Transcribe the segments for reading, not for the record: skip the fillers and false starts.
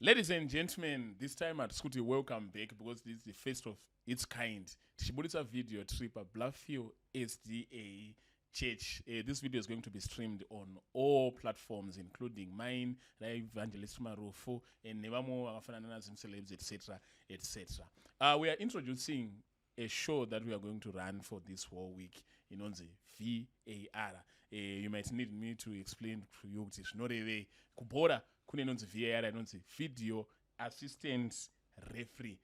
Ladies and gentlemen, this time at Scooty, welcome back because this is the first of its kind. Tichibudisa video trip at Bluffview SDA Church. This video is going to be streamed on all platforms, including mine, Evangelist Marufu, and Nevamo, celebs, etc., etc. We are introducing a show that we are going to run for this whole week in on the VAR. You might need me to explain to you it's not a way. Kubora kune inonzi VAR inonzi video assistant referee.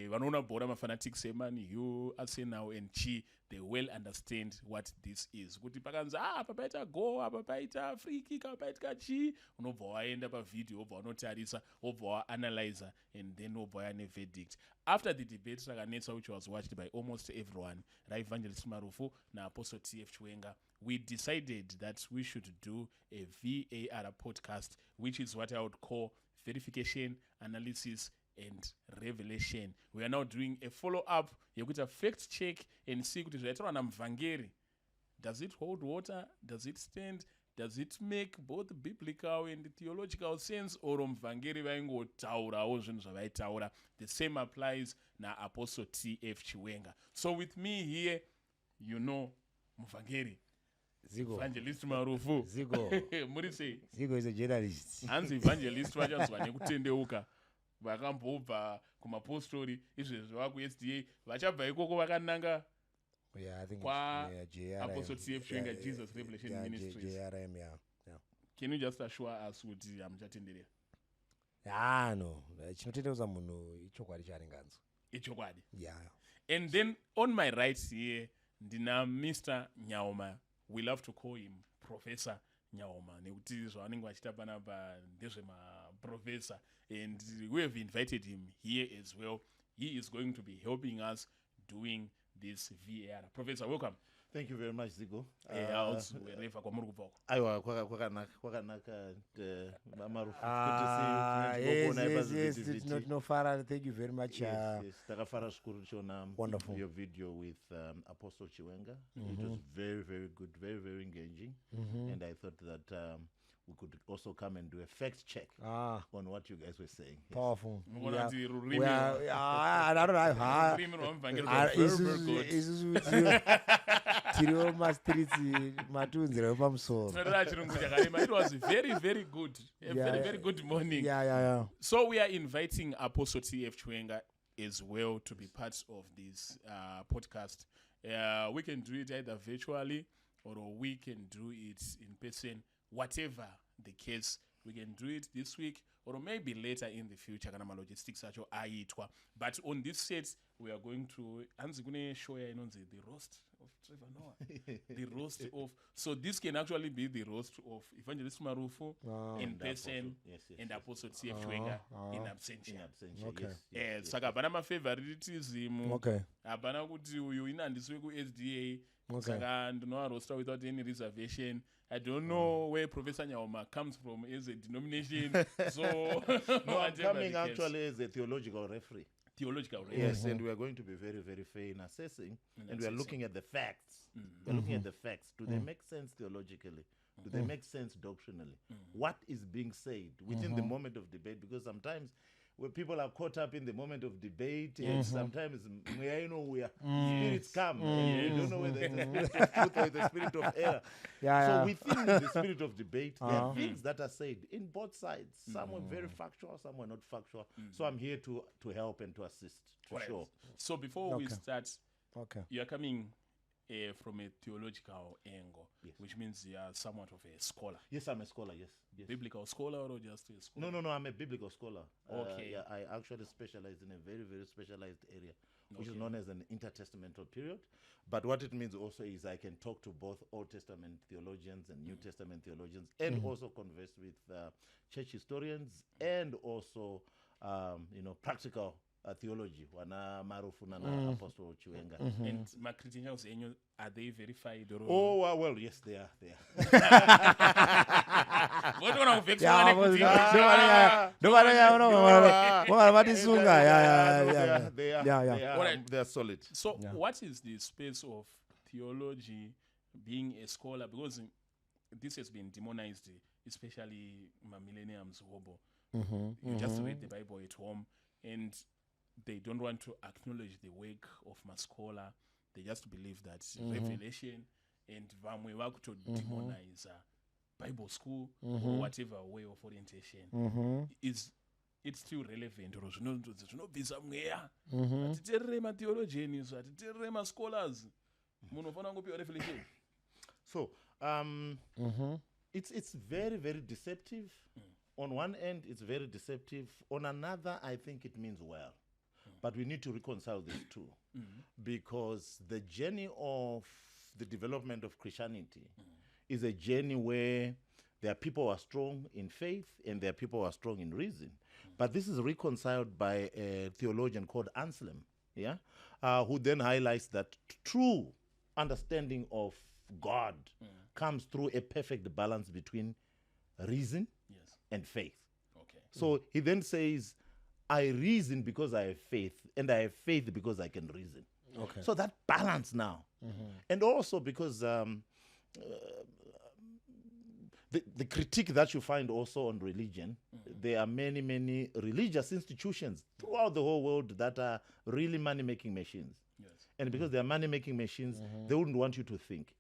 Vanoona bhora mafanatics emani you Arsenal and Chi, they well understand what this is. Kuti pakanzi apa paita go, apa paita free kick, apa paita chi, unobva waenda pavideo, obva wanotarisa, obva waanalyzer, and then obva waane verdict. After the debate rakanetsa, which was watched by almost everyone, Evangelist Marufu na Apostle TF Chiwenga, we decided that we should do a VAR podcast, which is what I would call verification, analysis, and revelation. We are now doing a follow-up. You could a fact check and see what is Mvangeri. Does it hold water? Does it stand? Does it make both biblical and theological sense? Or Mvangeri vaingo taura or taura? The same applies na Apostle TF Chiwenga. So with me here, you know Mvangeri. Zigo. Evangelist Marufu. Zigo. Murise. Zigo is a journalist. Hanzi evangelist vachazwa nekutendeuka. Vakambobva kumapostori izvezvo vakuSDA vachabva ikoko vakananga kwa Apostle TF Chiwenga Jesus Revelation Ministries. JRM, yeah. Can you just assure us kuti hamuchatenderera? No. Chinotendeuza munhu ichokwadi charinganzo. Ichokwadi. Yeah. And then on my right here, ndina Mr. Nyaoma. We love to call him Professor Nyaoma. Nekuti zvavanenge vachita panapa ndezvemaprofessor. And we have invited him here as well. He is going to be helping us doing this VAR. Professor, welcome. Thank you very much, Zigo. Aiwa, kwakanaka Marufu. Yes, tinofara. Thank you very much. Yes, takafara zvikuru tichiona wonderful your video with Apostle Chiwenga. It was very, very good, very, very engaging. And I thought that we could also come and do a fact check on what you guys were saying. Yes. Powerful. I don't know. It was very, very good. Very good morning. Yeah. So we are inviting Apostle TF Chiwenga as well to be part of this podcast. We can do it either virtually or we can do it in person. Whatever the case, we can do it this week or maybe later in the future. Logistics but on this set, we are going to show the roast of Trevor Noah. The roast of. So this can actually be the roast of Evangelist Marufu in person and Apostle TF Chiwenga in absentia. Okay. Yes. Saka abana ma favoritism. Okay. Abana kuti uyu inandiswe ku SDA. Saka ndinowa roaster without any reservation. I don't know where Professor Nyaoma comes from as a denomination. So no, I'm coming actually as a theological referee. Yes, and we are going to be very, very fair in assessing, and we are looking at the facts. We're looking at the facts. Do they make sense theologically? Do they make sense doctrinally? What is being said within the moment of debate? Because sometimes when people are caught up in the moment of debate, and sometimes spirits come, and you don't know whether it's the spirit of truth or the spirit of error. So within the spirit of debate, there are things that are said in both sides. Some are very factual, some are not factual. So I'm here to help and to assist, for sure. So before we start, you are coming from a theological angle, which means you are somewhat of a scholar. Yes, I'm a scholar, yes. Biblical scholar or just a scholar? No, I'm a biblical scholar. Okay. I actually specialize in a very, very specialized area, which is known as an intertestamental period. But what it means also is I can talk to both Old Testament theologians and New Testament theologians, and also converse with church historians and also, practical theology. Wana Marufu na Apostle Chiwenga. And my credentials, are they verified? Or Oh, well, yes, they are. They are solid. So what is the space of theology being a scholar? Because this has been demonized, especially my millenniums. You just read the Bible at home, and they don't want to acknowledge the work of Mascola. They just believe that revelation and vamwe vakuto demonize Bible school or whatever way of orientation is it's still relevant. Zvinobvisa mweya hatiterere matheologian isu hatiterere mascholars munofana ngopiwa revelation. So it's very, very deceptive. On one end, it's very deceptive. On another, I think it means well. But we need to reconcile these two. Because the journey of the development of Christianity is a journey where there are people who are strong in faith and there are people who are strong in reason. But this is reconciled by a theologian called Anselm, who then highlights that true understanding of God comes through a perfect balance between reason and faith. Okay. So he then says, I reason because I have faith, and I have faith because I can reason. Okay. So that balance now. And also because the critique that you find also on religion, there are many, many religious institutions throughout the whole world that are really money-making machines. Yes. And because they are money-making machines, they wouldn't want you to think.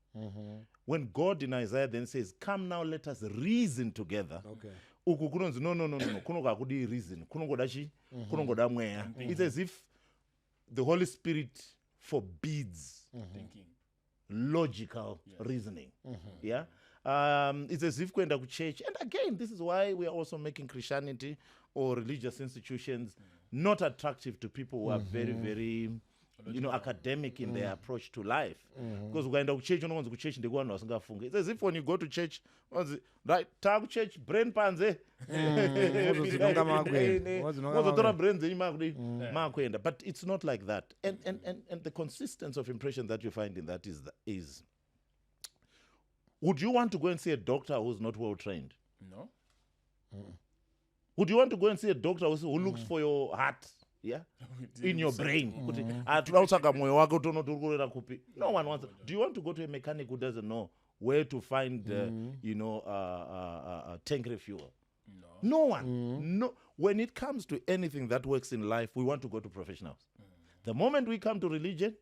When God in Isaiah then says, come now, let us reason together. Okay. Uku kunonzi, no. Kunoga kudi reason. Kunongoda chi, kunongoda mweya. It's as if the Holy Spirit forbids Thinking. logical reasoning. Yeah. It's as if going to church. And again, this is why we are also making Christianity or religious institutions not attractive to people who are very, very academic in their approach to life. Because when you church, it's as if when you go to church, right, tag church, brain panze. But it's not like that. And the consistency of impression that you find in that is would you want to go and see a doctor who's not well trained? No. Would you want to go and see a doctor who looks for your heart? Yeah, in your brain. No one wants. Do you want to go to a mechanic who doesn't know where to find, tank refuel? No one. No. When it comes to anything that works in life, we want to go to professionals. The moment we come to religion,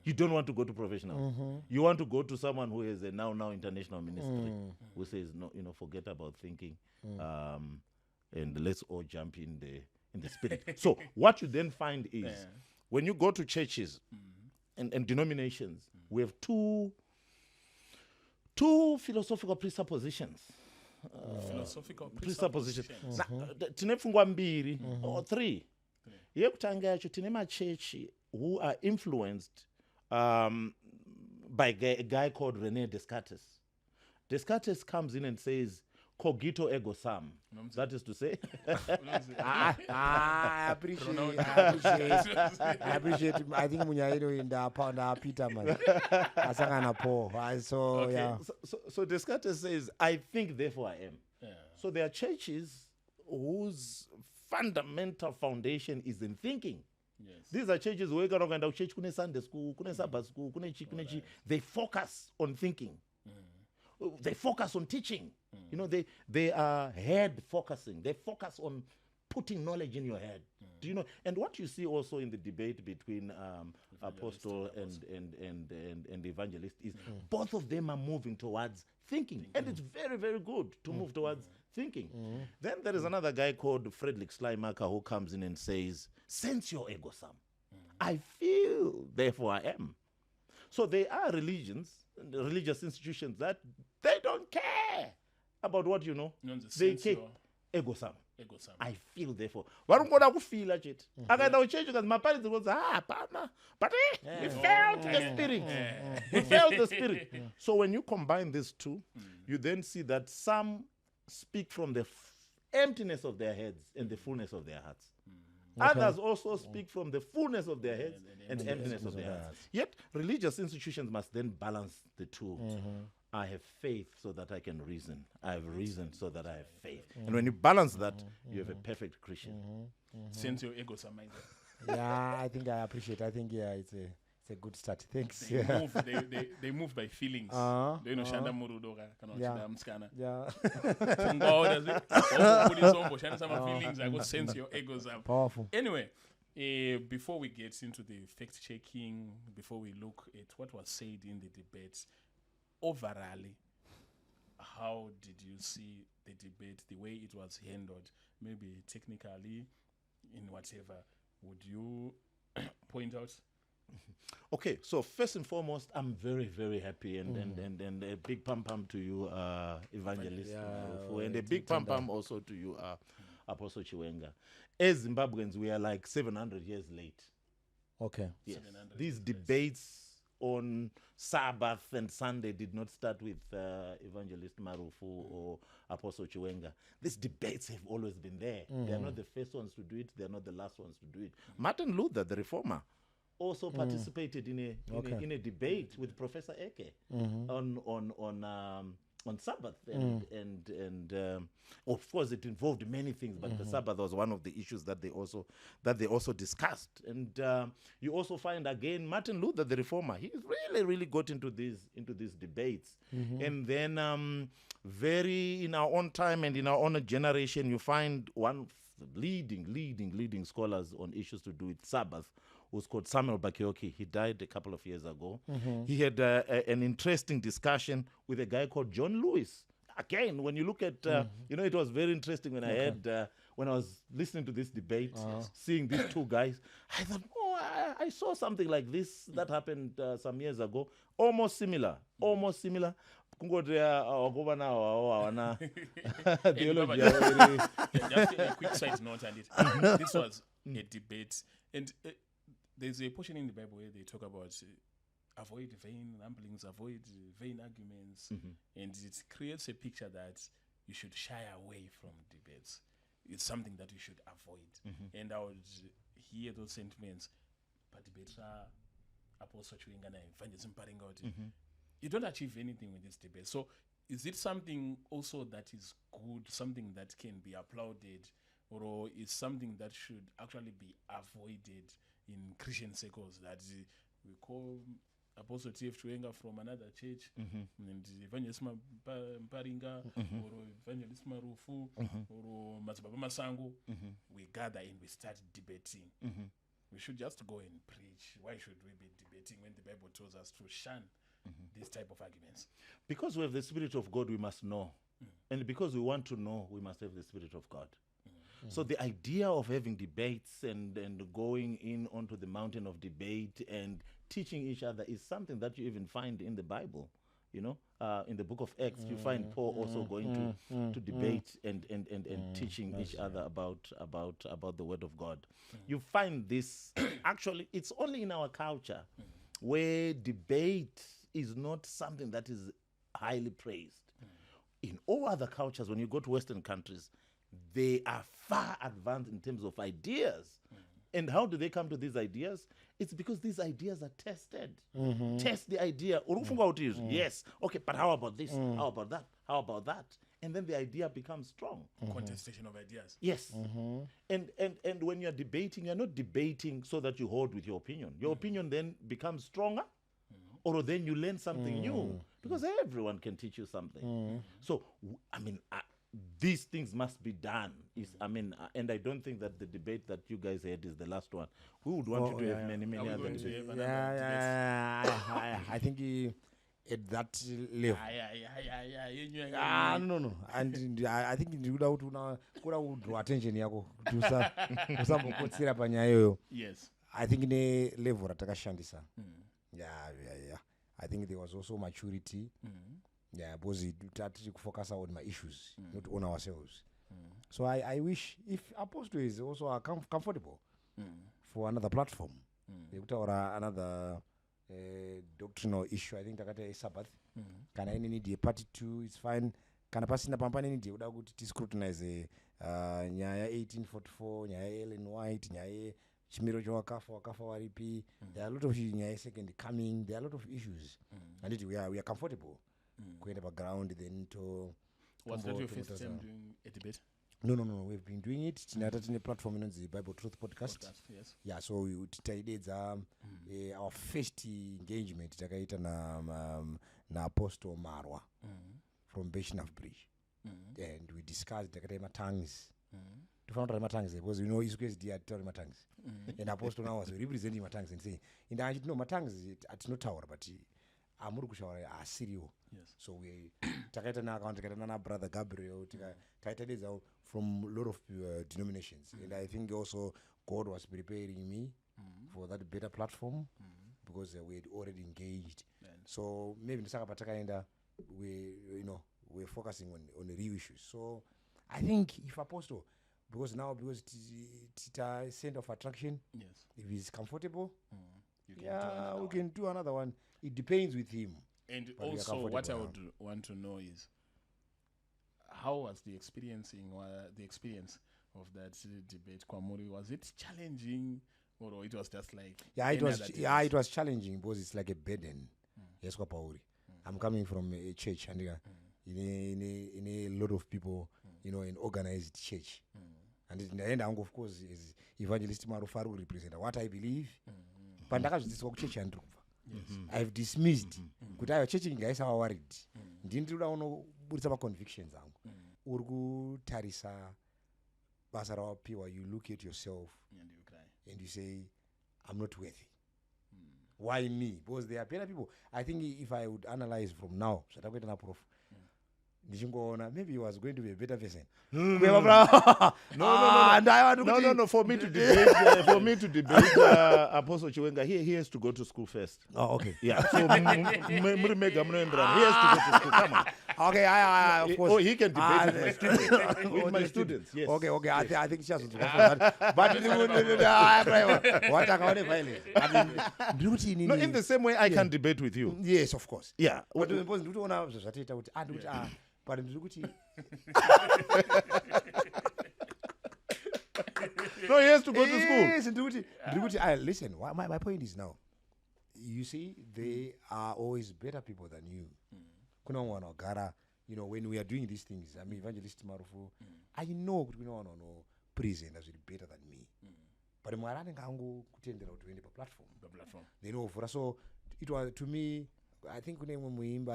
you don't want to go to professionals. You want to go to someone who is a now international ministry who says, no, forget about thinking, and let's all jump in the spirit. So what you then find is when you go to churches and denominations, we have two philosophical presuppositions. Philosophical Presuppositions. Tine pfungwa mbiri or three. Yekutanga yacho tine machechi who are influenced by a guy called René Descartes. Descartes comes in and says, cogito ergo sum. That is to say, I appreciate. I think Munyaino in the Peter man. Asangana po. So yeah. So Descartes says, I think, therefore I am. Yeah. So there are churches whose fundamental foundation is in thinking. Yes. These are churches where church kune Sunday school, kune Sabbath school, kune chi. They focus on thinking. They focus on teaching. They are head focusing. They focus on putting knowledge in your head. Do you know? And what you see also in the debate between Apostle and Evangelist is both of them are moving towards thinking. And it's very, very good to move towards thinking. Then there is another guy called Friedrich Schleiermacher who comes in and says, sense your ego sum. I feel, therefore I am. So there are religious institutions that they don't care about what you know. They take ego sum. I feel, therefore. Varungoda kufila chete. Akaenda kuchechi because my parents goes, hapana. But we felt the spirit. We felt the spirit. So when you combine these two, you then see that some speak from the emptiness of their heads and the fullness of their hearts. Others also speak from the fullness of their heads and the emptiness of their hearts. Yet religious institutions must then balance the two. I have faith so that I can reason. I have reason so that I have faith. And when you balance that, you have a perfect Christian. Sense your ego, some Yeah, I think I appreciate. I think it's It's a good start. Thanks. They move. They move by feelings. They know shanda murudo kana shanda mskana. Yeah. Some feelings. I go sense your egos up. Powerful. Anyway, before we get into the fact checking, before we look at what was said in the debates, overall, how did you see the debate, the way it was handled? Maybe technically, in whatever, would you point out? Okay, so first and foremost, I'm very, very happy and a big pam to you, Evangelist Marufu, and a big pam also to you, Apostle Chiwenga. As Zimbabweans, we are like 700 years late. Okay. Yes. These debates on Sabbath and Sunday did not start with Evangelist Marufu or Apostle Chiwenga. These debates have always been there. They are not the first ones to do it. They are not the last ones to do it. Martin Luther, the reformer, also participated in a debate with Professor Eke on Sabbath, and of course it involved many things, but the Sabbath was one of the issues that they also discussed. And you also find again Martin Luther, the reformer, he really got into these debates, and then very in our own time and in our own generation, you find one of the leading scholars on issues to do with Sabbath, who's called Samuel Bakioki. He died a couple of years ago. He had an interesting discussion with a guy called John Lewis. Again, when you look at, it was very interesting when when I was listening to this debate, seeing these two guys, I thought, I saw something like this that happened some years ago, almost similar. Just a quick side note on it. This was a debate, and there's a portion in the Bible where they talk about avoid vain ramblings, avoid vain arguments, and it creates a picture that you should shy away from debates. It's something that you should avoid. And I would hear those sentiments, but debates are Apostle Chiwenga and Evangelist Marufu. You don't achieve anything with this debate. So is it something also that is good, something that can be applauded, or is something that should actually be avoided in Christian circles, that we call Apostle T.F. Chiwenga from another church, and Evangelist Mparinga, or Evangelist Marufu, or Mazibaba Masango, we gather and we start debating. We should just go and preach. Why should we be debating when the Bible tells us to shun this type of arguments? Because we have the Spirit of God, we must know. And because we want to know, we must have the Spirit of God. So the idea of having debates and going in onto the mountain of debate and teaching each other is something that you even find in the Bible. In the book of Acts, you find Paul also going to debate and teaching each other about the Word of God. You find this, actually, it's only in our culture where debate is not something that is highly praised. In all other cultures, when you go to Western countries, they are far advanced in terms of ideas. And how do they come to these ideas? It's because these ideas are tested. Test the idea. Yes. Okay, but how about this? How about that? How about that? And then the idea becomes strong. Contestation of ideas. Yes. And when you're debating, you're not debating so that you hold with your opinion. Your opinion then becomes stronger, or then you learn something new, because everyone can teach you something. So, these things must be done. And I don't think that the debate that you guys had is the last one. We would want you to have many other debates. I think at that level. No. And I think ndikuda kuti kuda kudraw attention yako kuti usambokotsera panyaya iyoyo. Yes. I think ne level ratakashandisa. Yeah. I think there was also maturity. Because we started to focus on my issues, not on ourselves. So I wish if Apostle is also comfortable for another platform, or another doctrinal issue. I think takata Sabbath. Can I need a part 2? It's fine. Can I pass in the pampani need to scrutinize nyaya 1844, nyaya Ellen White, nyaya Chimiro Wakafa Waripi. There are a lot of nyaya second coming. There are a lot of issues, and we are comfortable. Going background then to. Was that your first time doing a debate? No. We've been doing it. Tinata tine platform in the Bible Truth podcast. Yes. Yeah, so we did Our first engagement takaita na Apostle Marwa from Beshnaf Bridge. And we discussed the tongues. To find out my tongues, because you know his case dear telling my tongues. And Apostle now was representing my tongues and saying, in the no my tongues it's not tower, but I'm Sirio. Yes. So we takaita na brother Gabriel, takaita from a lot of denominations. And I think also God was preparing me for that better platform because we had already engaged. So maybe we're focusing on the real issues. So I think if Apostle, because it's a center of attraction, yes, if he's comfortable, you can we can do another one. It depends with him. And also, what I would want to know is, how was the experience of that debate, Kwamuri? Was it challenging, or it was just like it was challenging because it's like a burden. Yes, Kwapauri. I'm coming from a church and in a lot of people, in organized church. And in the end, of course, is Evangelist Marufu represent what I believe. But church and I've dismissed. Could I church guys are worried? Didn't you know what convictions are? Urgu Tarisa Basara Piwa, you look at yourself and you cry. And you say, I'm not worthy. Why me? Because there are better people. I think if I would analyze from now, maybe he was going to be a better person. No. For me to debate, Apostle Chiwenga, he has to go to school first. Oh, okay. Yeah. So he has to go to school. Come on. Okay, of course. Oh, he can debate with my students. With my students, yes. Okay. Yes. I think she has to go for that. But what I violence? No, in the same way, I can debate with you. Yes, of course. Yeah. But no, he has to go to school. Yes, listen, my point is now, you see, they are always better people than you. When we are doing these things, I mean, Evangelist Marufu, I know present as better than me. But I'm going to the platform. They know for us. So it was, to me, I think when we him,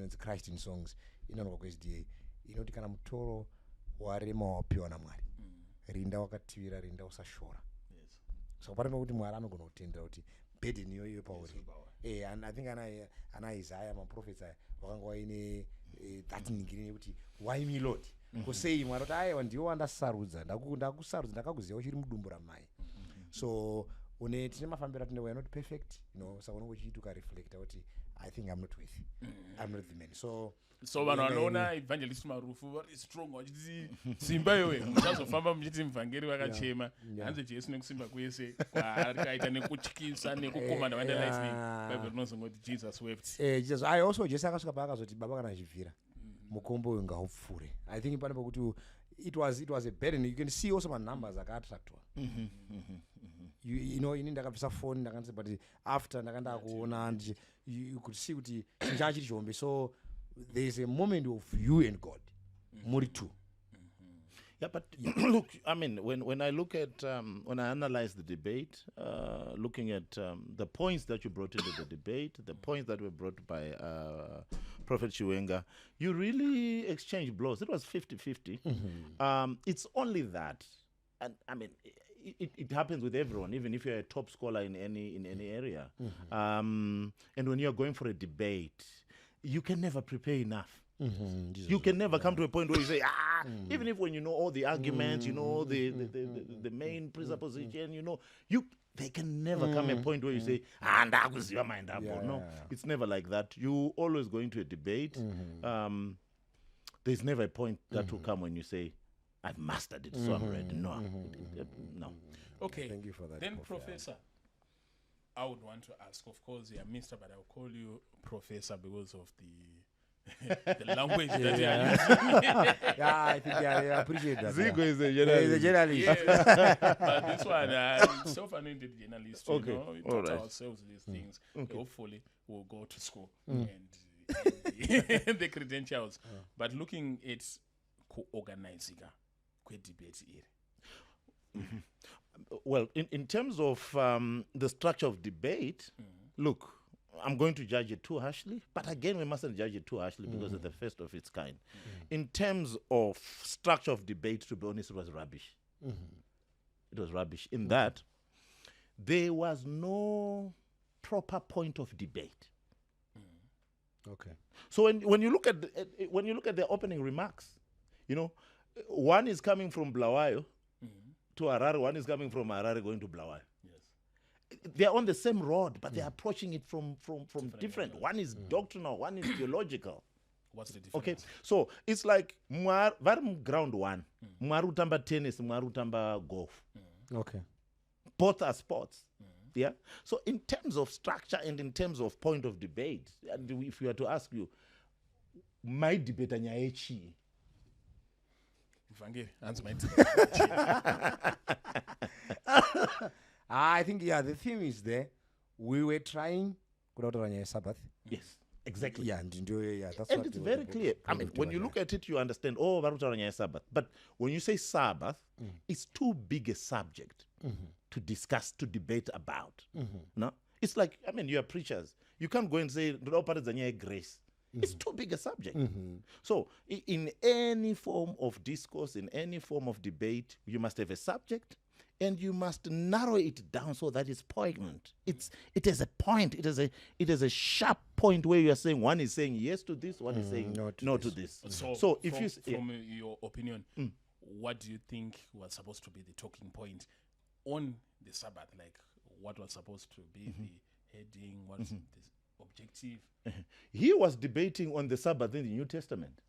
it's Christ in songs, tikana mutoro warema wapiwa na Mwari. Rinda wakativira, rinda usashora. So pari kuti Mwari anogona kutendera kuti burden iyoyo pauri. And I think ana Isaiah maprophets wakanga waine that ningirine kuti why me Lord? Kusei Mwari kuti aiwa ndiwo wandasarudza, ndakusarudza, ndakakuziva uchiri mudumbu ramai. So tine mafambiro atinde we are not perfect, saka unenge uchiita ukareflecta kuti I think I'm not worthy. I'm not the man. So vanhu vanoona Evangelist Marufu very strong vachiti simba iwe musazofamba muchiti muvhangeri vakachema hanzi Jesu nekusimba kwese kwaari kaita nekutyisa nekukomanda vandalisning Bible rinozongoti Jesus wept. Jesus, I also Jesu akasvika paakazoti baba kana achibvira mukombo uyu ngaupfure. I think pane pekuti it was a burden. You can see also my numbers akaattractwa. Ini ndakabvisa phone ndakanzi, but after ndakanda kuona and you could see kuti chinja chiri chombe. So there is a moment of you and God. Muri two. Yeah, but look, I mean, when I look at, when I analyze the debate, looking at the points that you brought into the debate, the points that were brought by Prophet Chiwenga, you really exchanged blows. It was 50-50. It's only that. And I mean, it happens with everyone, even if you're a top scholar in any area. And when you're going for a debate, you can never prepare enough. You can never come to a point where you say, even if when you know all the arguments, you know the main presupposition, they can never come a point where you say, no, it's never like that. You always go into a debate. There's never a point that will come when you say, I've mastered it, so I'm ready. No. Okay. Thank you for that. Then, Professor, I would want to ask, of course, you're Mr., but I'll call you Professor because of the language that you are using. Yeah, I think I appreciate that. Zico is a He's a journalist. Yes. But this one, self-anointed journalist, Okay. We All taught right. ourselves these things. Okay. Hopefully, we'll go to school and the credentials. But looking at co-organizing debate here. Well, in terms of the structure of debate, look, I'm going to judge it too harshly, but again, we mustn't judge it too harshly because it's the first of its kind. In terms of structure of debate, to be honest, it was rubbish. It was rubbish in that there was no proper point of debate. Okay. So when you look at the opening remarks, you know, one is coming from Bulawayo to Harare, one is coming from Harare going to Bulawayo. Yes. They're on the same road, but they're approaching it from different. One is doctrinal, one is theological. What's the difference? Okay, so it's like varum ground one, Mwaru tamba tennis, Mwaru tamba golf. Okay. Both are sports. Yeah. So in terms of structure and in terms of point of debate, and if we were to ask you, my debate anya echi. Evangelist, answer my debate. I think, yeah, the theme is there. We were trying kutaura Sabbath. Yes, exactly. Yeah, and that's And what it's we very were clear. I mean, when you look at it, you understand, oh, varutaura Sabbath. But when you say Sabbath, it's too big a subject to discuss, to debate about. No? It's like, I mean, you are preachers. You can't go and say, grace. It's too big a subject. So, in any form of discourse, in any form of debate, you must have a subject, and you must narrow it down so that it's poignant. It is a point. It is a sharp point where you are saying one is saying yes to this, one is saying no to this. So if from your opinion, what do you think was supposed to be the talking point on the Sabbath? Like, what was supposed to be the heading? What's the objective? He was debating on the Sabbath in the New Testament.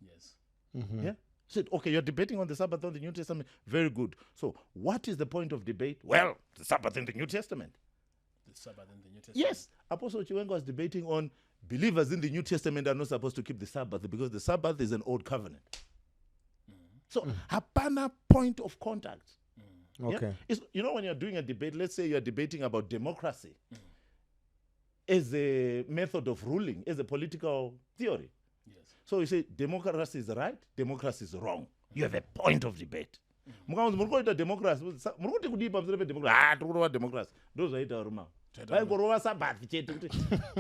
Yes. Yeah. He said, okay, you're debating on the Sabbath on the New Testament. Very good. So what is the point of debate? Well, the Sabbath in the New Testament. The Sabbath in the New Testament. Yes. Apostle Chiwenga was debating on believers in the New Testament are not supposed to keep the Sabbath because the Sabbath is an old covenant. So hapana point of contact. Okay. Yeah? You know, when you're doing a debate, let's say you're debating about democracy as a method of ruling, as a political theory. Yes. So you say democracy is right, democracy is wrong. You have a point of debate. Democracy.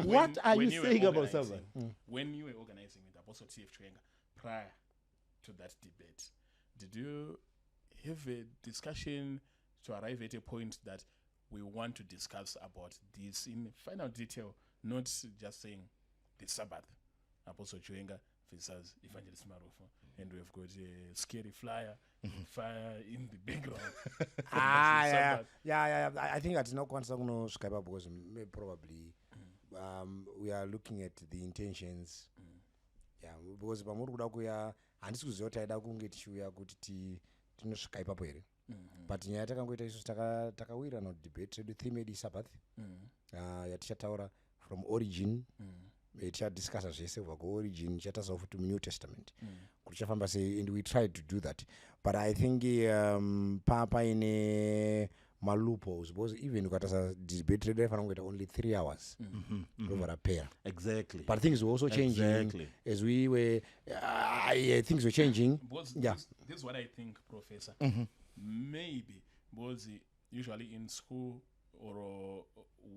What are you saying about Sabbath? When you were organizing with Apostle T.F. Chiwenga prior to that debate, did you have a discussion to arrive at a point that we want to discuss about this in final detail, not just saying the Sabbath, Apostle Chiwenga versus Evangelist Marufu, and we've got a scary flyer, fire in the background. Yeah. I think that's not kwanisa kunoskype because probably we are looking at the intentions. Yeah, because pamuri kuda kuya handisi kuziva kuti taida kunge tichiuya kuti tinoskype apo here. But nyaya takangoita isusu takawirana debate redu theme yedu Sabbath yatichataura from origin tichadiscussa zvese kubva kuorigin tichatasawo futi muNew Testament kuti tichafamba sei, and we tried to do that. But I think paine loopholes because even ukatasa debate redu yaifana kungoita only 3 hours over a pair. Exactly. But things were also changing as we were things were changing. This is what I think, Professor. Maybe because usually in school or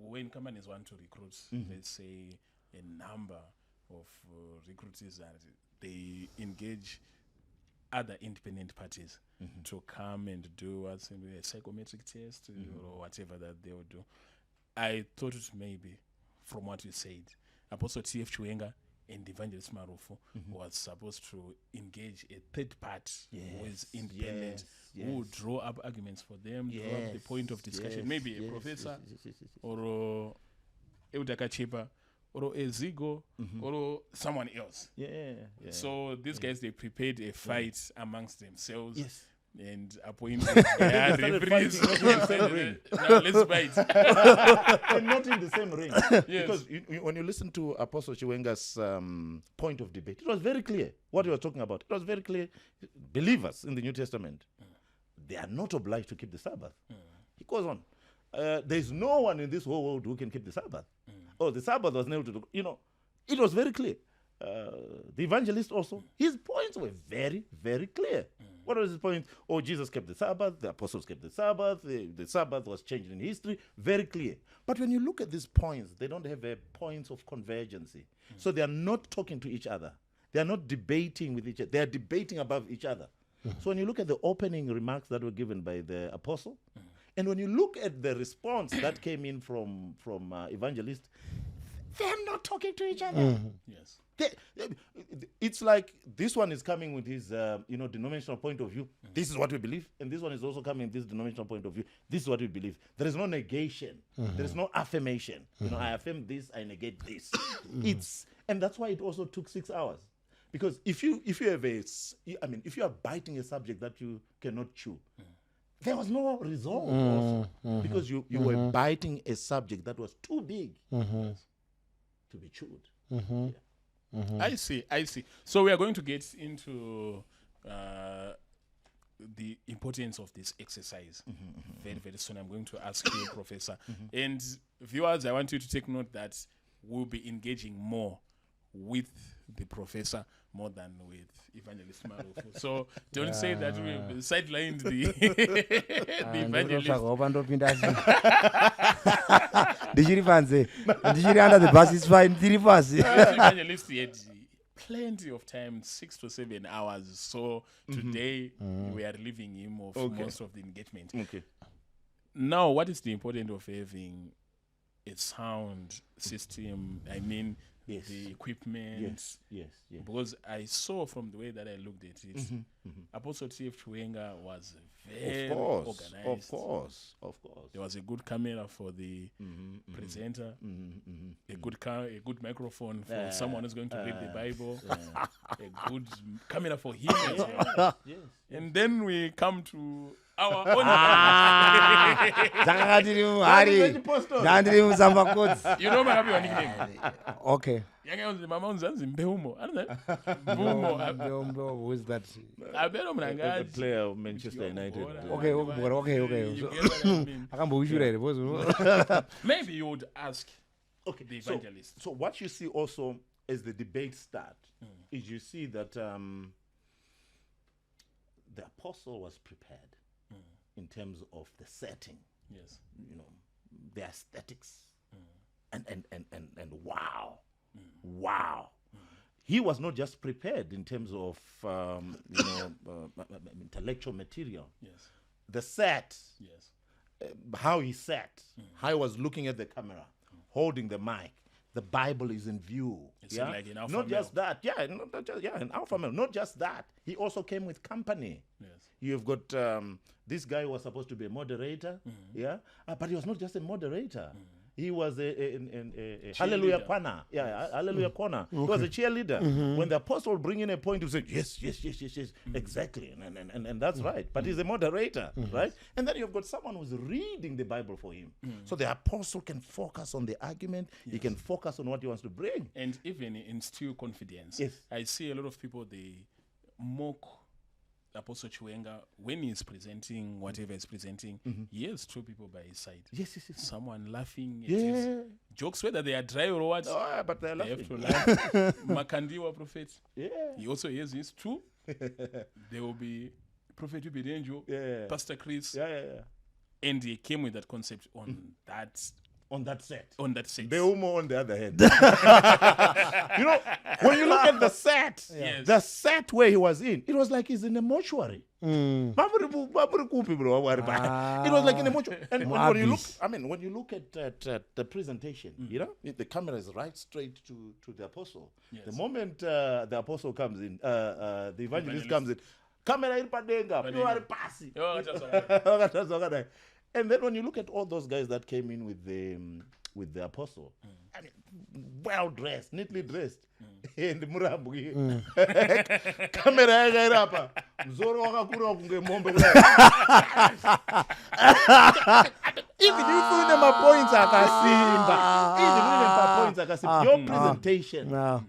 when companies want to recruit, let's say a number of recruiters, and they engage other independent parties to come and do what's in a psychometric test or whatever that they would do. I thought it maybe from what you said, Apostle T.F. Chiwenga and Evangelist Marufu was supposed to engage a third part who is independent, who would draw up arguments for them, draw up the point of discussion. Maybe a professor or a Udakachepa or a Zigo or someone else. So these guys, they prepared a fight amongst themselves. And appointed referees. Now let's fight. And not in the same ring. Because when you listen to Apostle Chiwenga's point of debate, it was very clear what he was talking about. It was very clear. Believers in the New Testament, they are not obliged to keep the Sabbath. He goes on. There is no one in this whole world who can keep the Sabbath. The Sabbath was nailed to the... it was very clear. The evangelist also, his points were very, very clear. What was his point? Oh, Jesus kept the Sabbath, the apostles kept the Sabbath, the Sabbath was changed in history, very clear. But when you look at these points, they don't have points of convergence. So they are not talking to each other. They are not debating with each other. They are debating above each other. So when you look at the opening remarks that were given by the apostle, and when you look at the response that came in from Evangelist, they're not talking to each other. Yes. It's like this one is coming with his denominational point of view. This is what we believe, and this one is also coming with this denominational point of view. This is what we believe. There is no negation. There is no affirmation. I affirm this, I negate this. And that's why it also took 6 hours, because if you are biting a subject that you cannot chew, there was no resolve also, because you were biting a subject that was too big to be chewed. Yeah. I see. So we are going to get into the importance of this exercise very, very soon. I'm going to ask you, Professor. And viewers, I want you to take note that we'll be engaging more with the professor more than with Evangelist Marufu. So don't say that we sidelined the evangelist. Ndichiri under the bus, it's fine. Evangelist had plenty of time, 6 to 7 hours. So today we are relieving him of most of the engagement. Okay. Now, what is the importance of having a sound system? I mean, the equipment. Yes. Because I saw from the way that I looked at it, Apostle T.F. Chiwenga was very organized. Of course. There was a good camera for the presenter, a good microphone for someone who's going to read the Bible, a good camera for him as well. Yes. And then we come to our own. You know my happy nickname. Okay. Mama unzanzi Mbeumo. Who is that? A player of Manchester United. Okay. Maybe you would ask the evangelist. So what you see also as the debate start is you see that the apostle was prepared in terms of the setting. Yes. The aesthetics. And wow. He was not just prepared in terms of intellectual material. Yes. The set. Yes. How he sat, how he was looking at the camera, holding the mic. The Bible is in view. It's like in Alpha Not Male. just that. In Alpha Male. Not just that. He also came with company. Yes. You've got this guy was supposed to be a moderator, but he was not just a moderator. He was a hallelujah corner. Hallelujah corner. He was a cheerleader. When the apostle bring in a point, he said, yes, exactly. And that's right. But he's a moderator, right? And then you've got someone who's reading the Bible for him. So the apostle can focus on the argument. He can focus on what he wants to bring. And even instill confidence. Yes. I see a lot of people, they mock Apostle Chiwenga when he's presenting whatever he's presenting. He has two people by his side. Yes. Someone laughing at his jokes, whether they are dry or what. Oh, but they're They laughing. have to laugh. Makandiwa prophet. Yeah. He also has his two. There will be Prophet Ubidenjo, Yeah. Pastor Chris, Yeah. and he came with that concept on that On that set. set. Beumo on the other hand. When you look at the set, Yes. the set where he was in, it was like he's in a mortuary. It was like in a mortuary. And when you look at the presentation, the camera is right straight to the apostle. Yes. The moment the apostle comes in, the evangelist comes in, camera iri padenga, you are pasi. And then when you look at all those guys that came in with the apostle, I mean, well dressed, neatly dressed, and murambu, camera yakairapa, mzoro wakakura kunge mombe. Even you put them a points akasimba. Your presentation. Go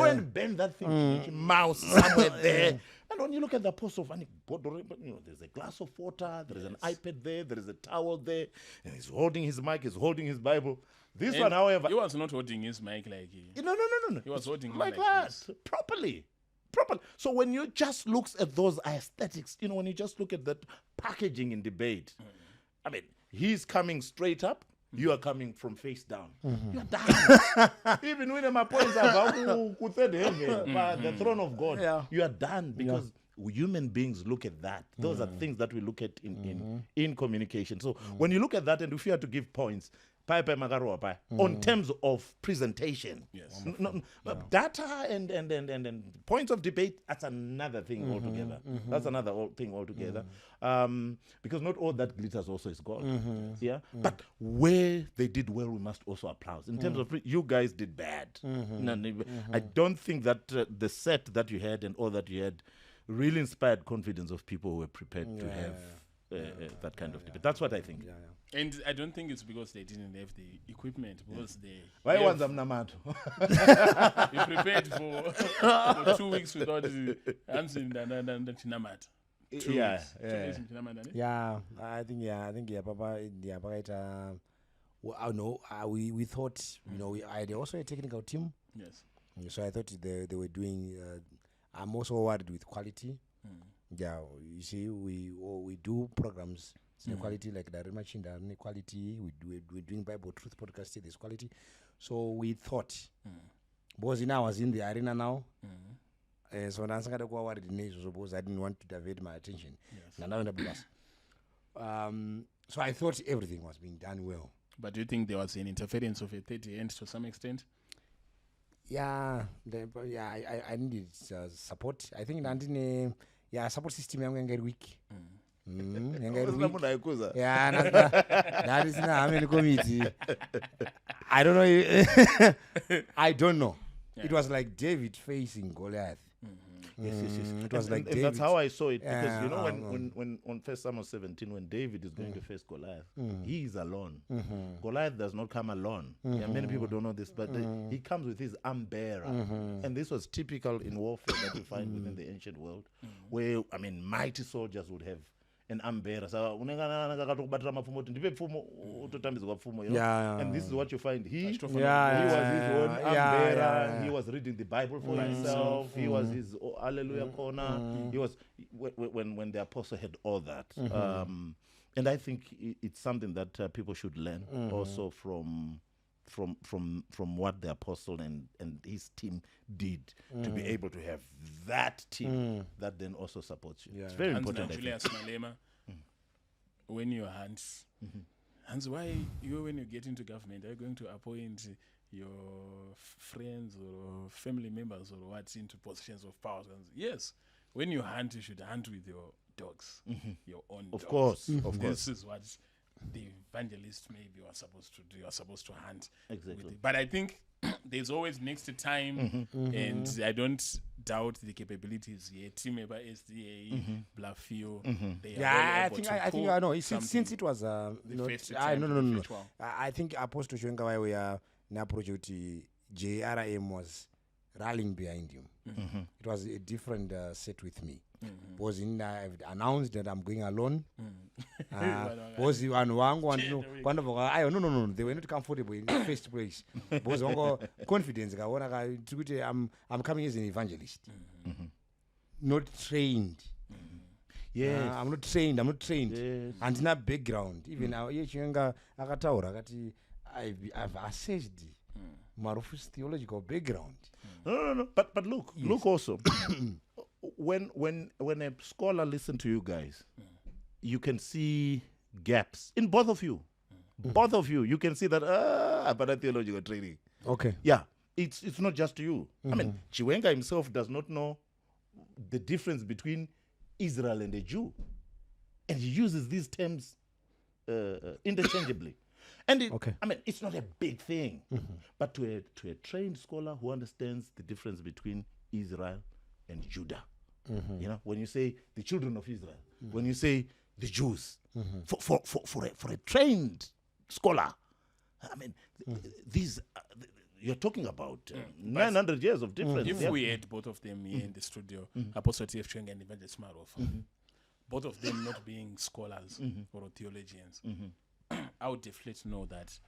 and bend that thing. Mouse somewhere there. And when you look at the apostle, there's a glass of water, there is an iPad there, there is a towel there, and he's holding his mic, he's holding his Bible. This one, however, he was not holding his mic like he. No. He was holding like it that, this. properly. properly. So when you just look at those aesthetics, when you just look at that packaging in debate, I mean, he's coming straight up. You are coming from face down. You are done. Even when my points are third heaven, the throne of God, you are done because human beings look at that. Those are things that we look at in communication. So when you look at that, and if you have to give points, on terms of presentation, data and points of debate, that's another thing altogether. That's another thing altogether. Because not all that glitters also is gold. But where they did well, we must also applaud. In terms of you guys did bad. I don't think that the set that you had and all that you had really inspired confidence of people who were prepared to have that kind of debate. That's what I think. And I don't think it's because they didn't have the equipment, because they... Why want them namato? You prepared for 2 weeks without answering the Chinamat. 2 weeks. 2 weeks in Chinamat, Papa, we thought, I had also a technical team. Yes. So I thought they were doing, I'm also worried with quality. Yeah, you see, we do programs. It's quality like the Remachinda quality. We're doing Bible Truth podcast. There's quality. So we thought, because I was in the arena now. So I didn't want to divert my attention. Yes. So I thought everything was being done well. But do you think there was an interference of a 30 end to some extent? Yeah, I needed support. I think support system I'm going to get weak. That is not how many committee. I don't know. I don't know. It was like David facing Goliath. Yes. It was like David. That's how I saw it. Because when on 1 Samuel 17, when David is going to face Goliath, he is alone. Goliath does not come alone. Many people don't know this, but he comes with his arm-bearer. And this was typical in warfare that you find within the ancient world, where, mighty soldiers would have an arm-bearer. So, and this is what you find. He was his own arm-bearer. He was reading the Bible for himself. He was his hallelujah corner. He was when the apostle had all that. And I think it's something that people should learn also from what the apostle and his team did to be able to have that team that then also supports you. It's very important. Julius Malema, when you're Hans, why when you get into government, are you going to appoint your friends or family members or what into positions of power? Yes, when you hunt, you should hunt with your dogs, your own dogs. Of course. This is what the evangelist maybe was supposed to do. You're supposed to hunt. Exactly. But I think there's always next time, and I don't doubt the capabilities here. Team Member SDA, Blafio, they I know. Since it was no. I think Apostle Chiwenga we are na project JRM was rallying behind him. It was a different set with me. Was I've announced that I'm going alone. Was you and no, they were not comfortable in the first place. Was confidence. I'm coming as an evangelist, not trained. I'm not trained. Yes. And in a background, even Chiwenga I've assessed Marufu's theological background. No. But look also. When a scholar listens to you guys, you can see gaps in both of you. Both of you can see that but theological training. Okay. Yeah, it's not just you. Chiwenga himself does not know the difference between Israel and a Jew, and he uses these terms interchangeably. And it's not a big thing, but to a trained scholar who understands the difference between Israel and Judah, when you say the children of Israel, when you say the Jews, for a trained scholar, these you're talking about 900 years of difference. If we had both of them here in the studio, Apostle T.F. Chiwenga and Evangelist Marufu, both of them not being scholars or theologians, I would definitely know that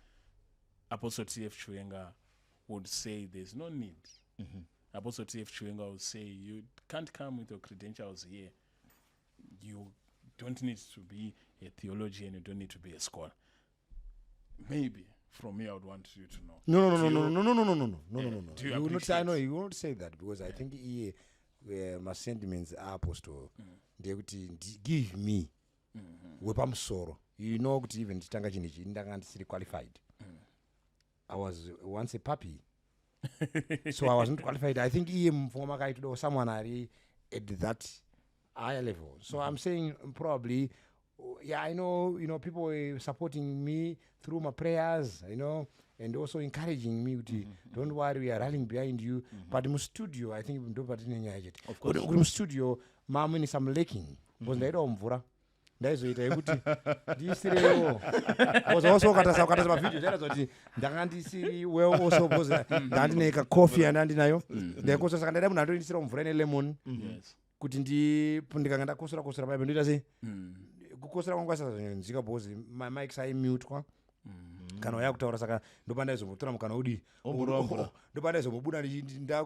Apostle T.F. Chiwenga would say there's no need Apostle T.F. Chiwenga will say, you can't come with your credentials here. You don't need to be a theologian. You don't need to be a scholar. Maybe from me, I would want you to know. No. Do you- You do you will not. I appreciate- know you will not say that because I think my sentiments are apostle. They would give me wepamusoro. You know, even chitanga chinichi ndanga ndisiri qualified. I was once a puppy, so I wasn't qualified. I think former guy to someone at that higher level. So I'm saying probably, yeah, I know, people were supporting me through my prayers, and also encouraging me to don't worry, we are rallying behind you. But in studio, I think Of course. in studio, mama is I'm lacking. Was there mvura? Ndaizoita yekuti ndisirewo was also ukataza mavideo chaitazoti ndanga ndisiri well also because ndandine kacoffee andandinayo ndaikosa saka ndaida munhu andondisira mvura ine lemon kuti ndikanga ndakosora paipo ndoita sei kukosora kwangu asazonzika because my mics aimutwa kana waya kutaura saka ndopandaizomotora mukana udi ndopandaizomobuda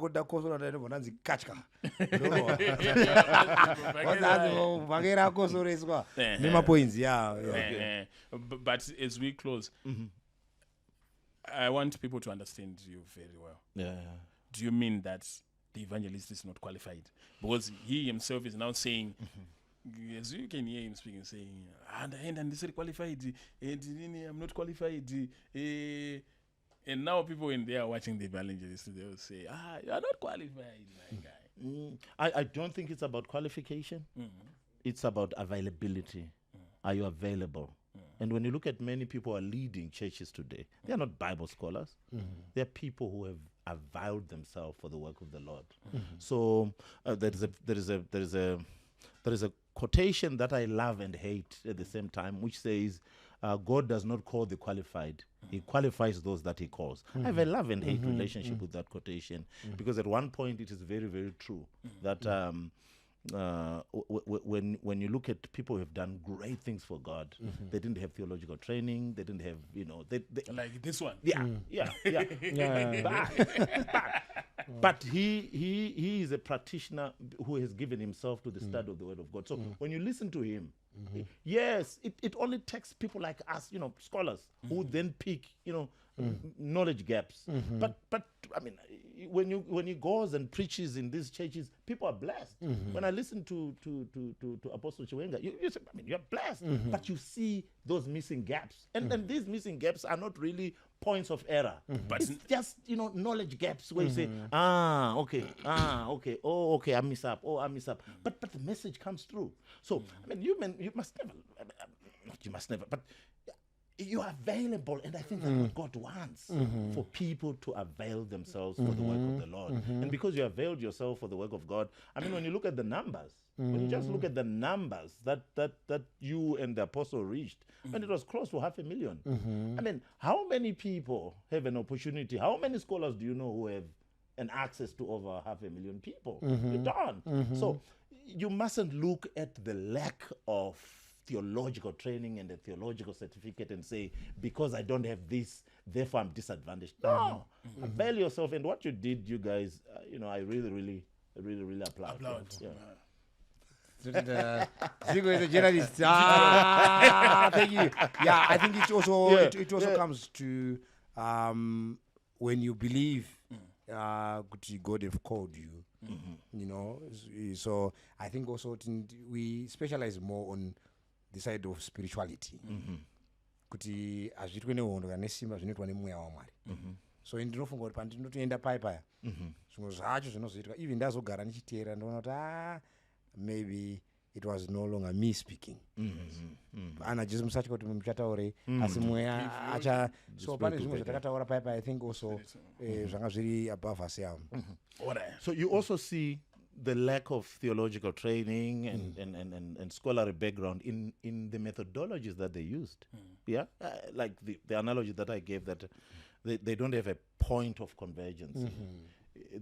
ndakosora ndainobva ndanzi katya vangera akosoreswa nemapoints But as we close, I want people to understand you very well. Yeah. Do you mean that the evangelist is not qualified? Because he himself is now saying, as you can hear him speaking, saying, and this is qualified, I'm not qualified. And now people when they are watching the evangelist, they will say, you are not qualified, my guy. I don't think it's about qualification. It's about availability. Are you available? And when you look at many people who are leading churches today, they are not Bible scholars. They are people who have avowed themselves for the work of the Lord. So there is a quotation that I love and hate at the same time, which says, God does not call the qualified. He qualifies those that he calls. I have a love and hate relationship with that quotation because at one point it is very, very true that when you look at people who have done great things for God, they didn't have theological training. They didn't have, they Like this one. yeah. But he is a practitioner who has given himself to the study of the Word of God. So when you listen to him, yes, it only takes people like us, scholars, who then pick, knowledge gaps. But I mean, when he goes and preaches in these churches, people are blessed. When I listen to Apostle Chiwenga, you say, I mean, you're blessed, but you see those missing gaps, and these missing gaps are not really points of error, but it's just knowledge gaps where you say, okay, oh, okay, I miss up, but the message comes through. So I mean, you must never, but you are available, and I think that's what God wants, for people to avail themselves for the work of the Lord. And because you availed yourself for the work of God, I mean, when you look at the numbers, when you just look at the numbers that you and the apostle reached, and it was close to 500,000. I mean, how many people have an opportunity? How many scholars do you know who have an access to over 500,000 people? You don't. So you mustn't look at the lack of theological training and a theological certificate and say, because I don't have this, therefore I'm disadvantaged. No, avail yourself. And what you did, you guys, I really applaud. Yeah. Zico is a journalist. Thank you. Yeah, I think it also comes to when you believe God have called you. So I think also we specialize more on the side of spirituality. Kuti azvitwe nehondo kana nesimba zvinoitwa nemweya waMwari. So ndinofunga kuti pandinotoenda paya zvimwe zvacho zvinozoitwa even ndazogara ndichiteera ndinoona kuti maybe it was no longer me speaking. Ana Jesu musatya kuti muchataurei asi mweya acha. So pane zvimwe zvatakataura paya I think also zvanga zviri above us. So you also see the lack of theological training and scholarly background in the methodologies that they used. Like the analogy that I gave, that they don't have a point of convergence.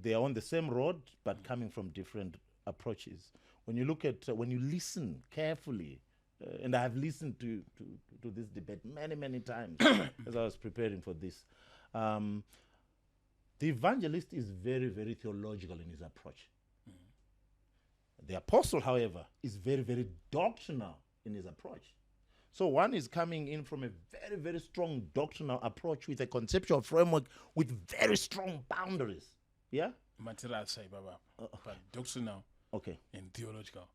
They are on the same road but coming from different approaches. When you look at, when you listen carefully, and I have listened to this debate many times as I was preparing for this, The evangelist is very, very theological in his approach. The apostle, however, is very, very doctrinal in his approach. So one is coming in from a very, very strong doctrinal approach with a conceptual framework with very strong boundaries. Yeah? Material side, Baba. But doctrinal Okay. and theological.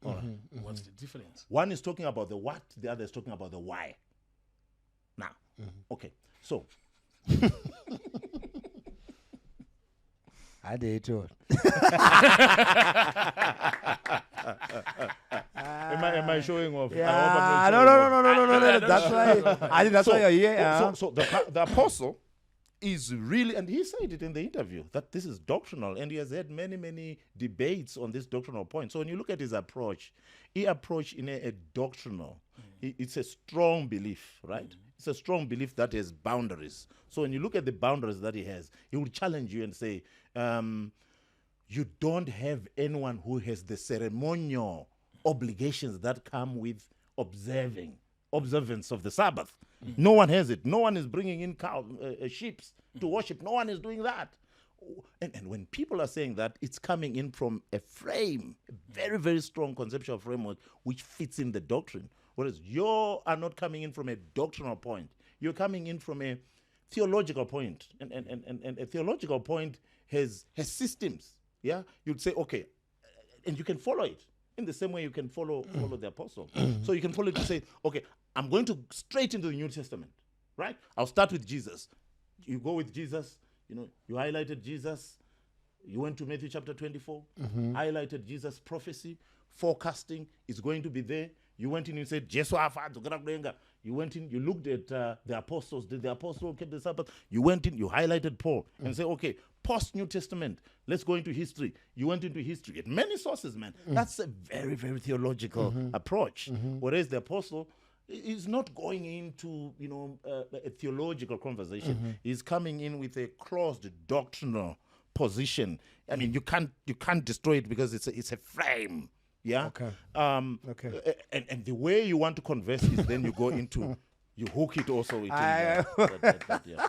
What's the difference? One is talking about the what, the other is talking about the why. Now, okay. So, I did too. am I showing off? Yeah, no. That's why. I think that's why you're here. So the apostle is really, and he said it in the interview, that this is doctrinal, and he has had many, many debates on this doctrinal point. So when you look at his approach, he approached in a doctrinal. It's a strong belief, right? It's a strong belief that has boundaries. So when you look at the boundaries that he has, he will challenge you and say, you don't have anyone who has the ceremonial obligations that come with observance of the Sabbath. No one has it. No one is bringing in sheep to worship. No one is doing that. And when people are saying that, it's coming in from a frame, a very, very strong conceptual framework which fits in the doctrine. Whereas you are not coming in from a doctrinal point. You're coming in from a theological point. And a theological point has systems. Yeah? You'd say, okay, and you can follow it in the same way you can follow the apostle. So you can follow it to say, okay, I'm going to straight into the New Testament, right? I'll start with Jesus. You go with Jesus, you highlighted Jesus. You went to Matthew chapter 24, highlighted Jesus' prophecy, forecasting is going to be there. You went in and said, you went in, you looked at the apostles. Did the apostle keep the Sabbath? You went in, you highlighted Paul and said, okay, post-New Testament, let's go into history. You went into history. At many sources, man. That's a very, very theological approach. Whereas the apostle is not going into, a theological conversation. He's coming in with a closed doctrinal position. I mean, you can't destroy it because it's a frame. Yeah. Okay. Okay. And the way you want to converse is then you go into, you hook it also into that, yeah.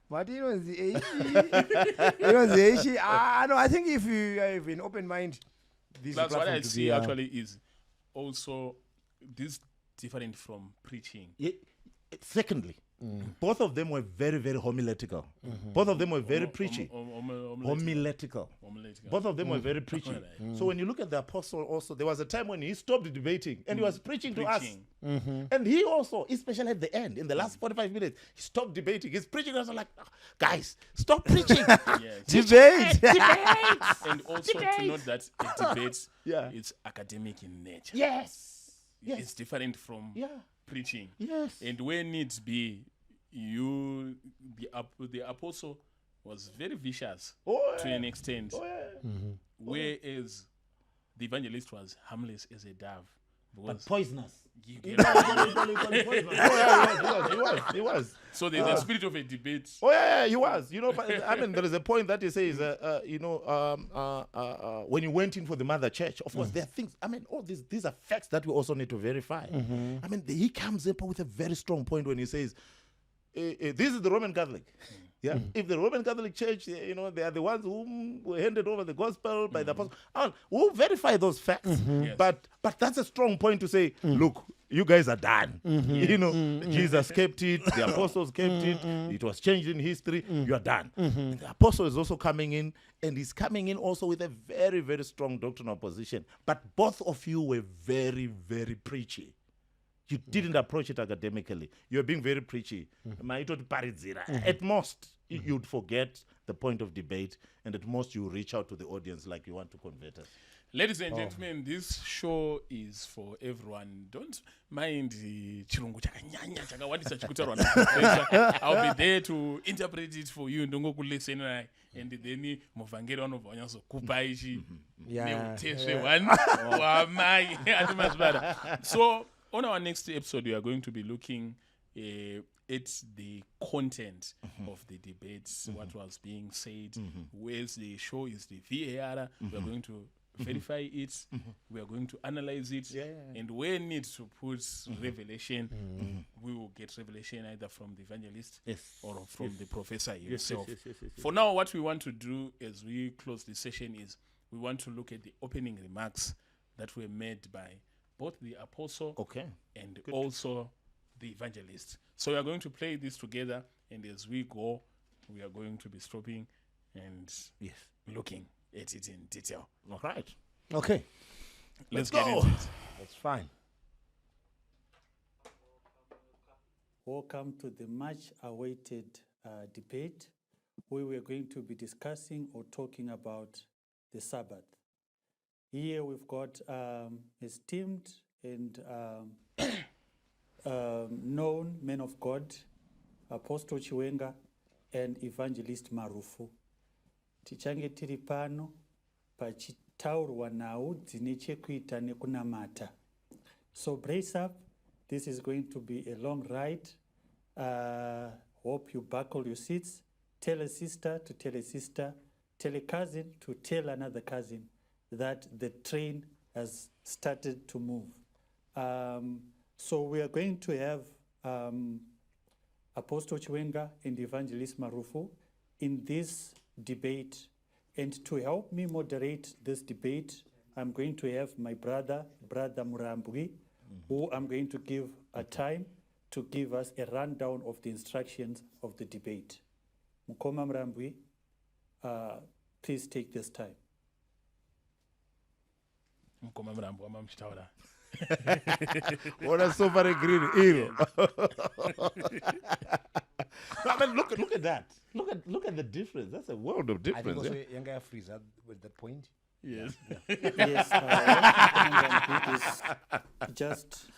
But it was the issue. No, I think if you have an open mind, that's what I see actually is also this different from preaching. Yeah. Secondly, both of them were very, very homiletical. Both of them were very preachy. Homiletical. Both of them were very preachy. So when you look at the apostle also, there was a time when he stopped debating and he was preaching to us. And he also, especially at the end, in the last 45 minutes, he stopped debating. He's preaching to us like, guys, stop preaching. Debate. And also to note that a debate is academic in nature. Yes. It's different from preaching. Yes. And when needs be, the apostle was very vicious to an extent. Whereas the evangelist was harmless as a dove. But poisonous. He was. So there's a spirit of a debate. He was. But, I mean, there is a point that he says, when you went in for the mother church, of course, there are things, I mean, all these are facts that we also need to verify. I mean, he comes up with a very strong point when he says, this is the Roman Catholic. Yeah. If the Roman Catholic Church, they are the ones who were handed over the gospel by the apostle, we'll verify those facts. Yes. But that's a strong point to say, look, you guys are done. Jesus kept it, the apostles kept it, it was changed in history, you are done. And the apostle is also coming in, and he's coming in also with a very, very strong doctrinal position. But both of you were very, very preachy. You didn't approach it academically. You're being very preachy. At most, you'd forget the point of debate, and at most, you reach out to the audience like you want to convert us. Ladies and gentlemen, this show is for everyone. Don't mind the chirungu chakanyanya chakawandisa chikutarwa na. I'll be there to interpret it for you. Ndongo kulesena and then muvangeri vanobva vanyazokupa ichi neutesve one wamai atimazvara. So on our next episode, we are going to be looking at the content of the debates, what was being said, where's the show is the VAR. We are going to verify it. We are going to analyze it. And where need to put revelation, we will get revelation either from the evangelist or from the professor himself. For now, what we want to do as we close this session is we want to look at the opening remarks that were made by both the apostle and also the evangelist. So we are going to play this together, and as we go, we are going to be stopping and looking at it in detail. All right. Okay. Let's go. get into it. That's fine. Welcome to the much-awaited debate, where we're going to be discussing or talking about the Sabbath. Here we've got esteemed and known men of God, Apostle Chiwenga and Evangelist Marufu. Tichange tiri pano pachitaurwa nhau dzine chekuita nekunamata. So brace up. This is going to be a long ride. Hope you buckle your seats. Tell a sister to tell a sister, tell a cousin to tell another cousin that the train has started to move. So we are going to have Apostle Chiwenga and Evangelist Marufu in this debate. And to help me moderate this debate, I'm going to have my brother Murambwi, who I'm going to give a time to give us a rundown of the instructions of the debate. Mukoma Murambwi, please take this time. What a super green hero. I mean, look at that. Look at the difference. That's a world of I think difference. also Yanga freeze at that point. Yes. Yes, is just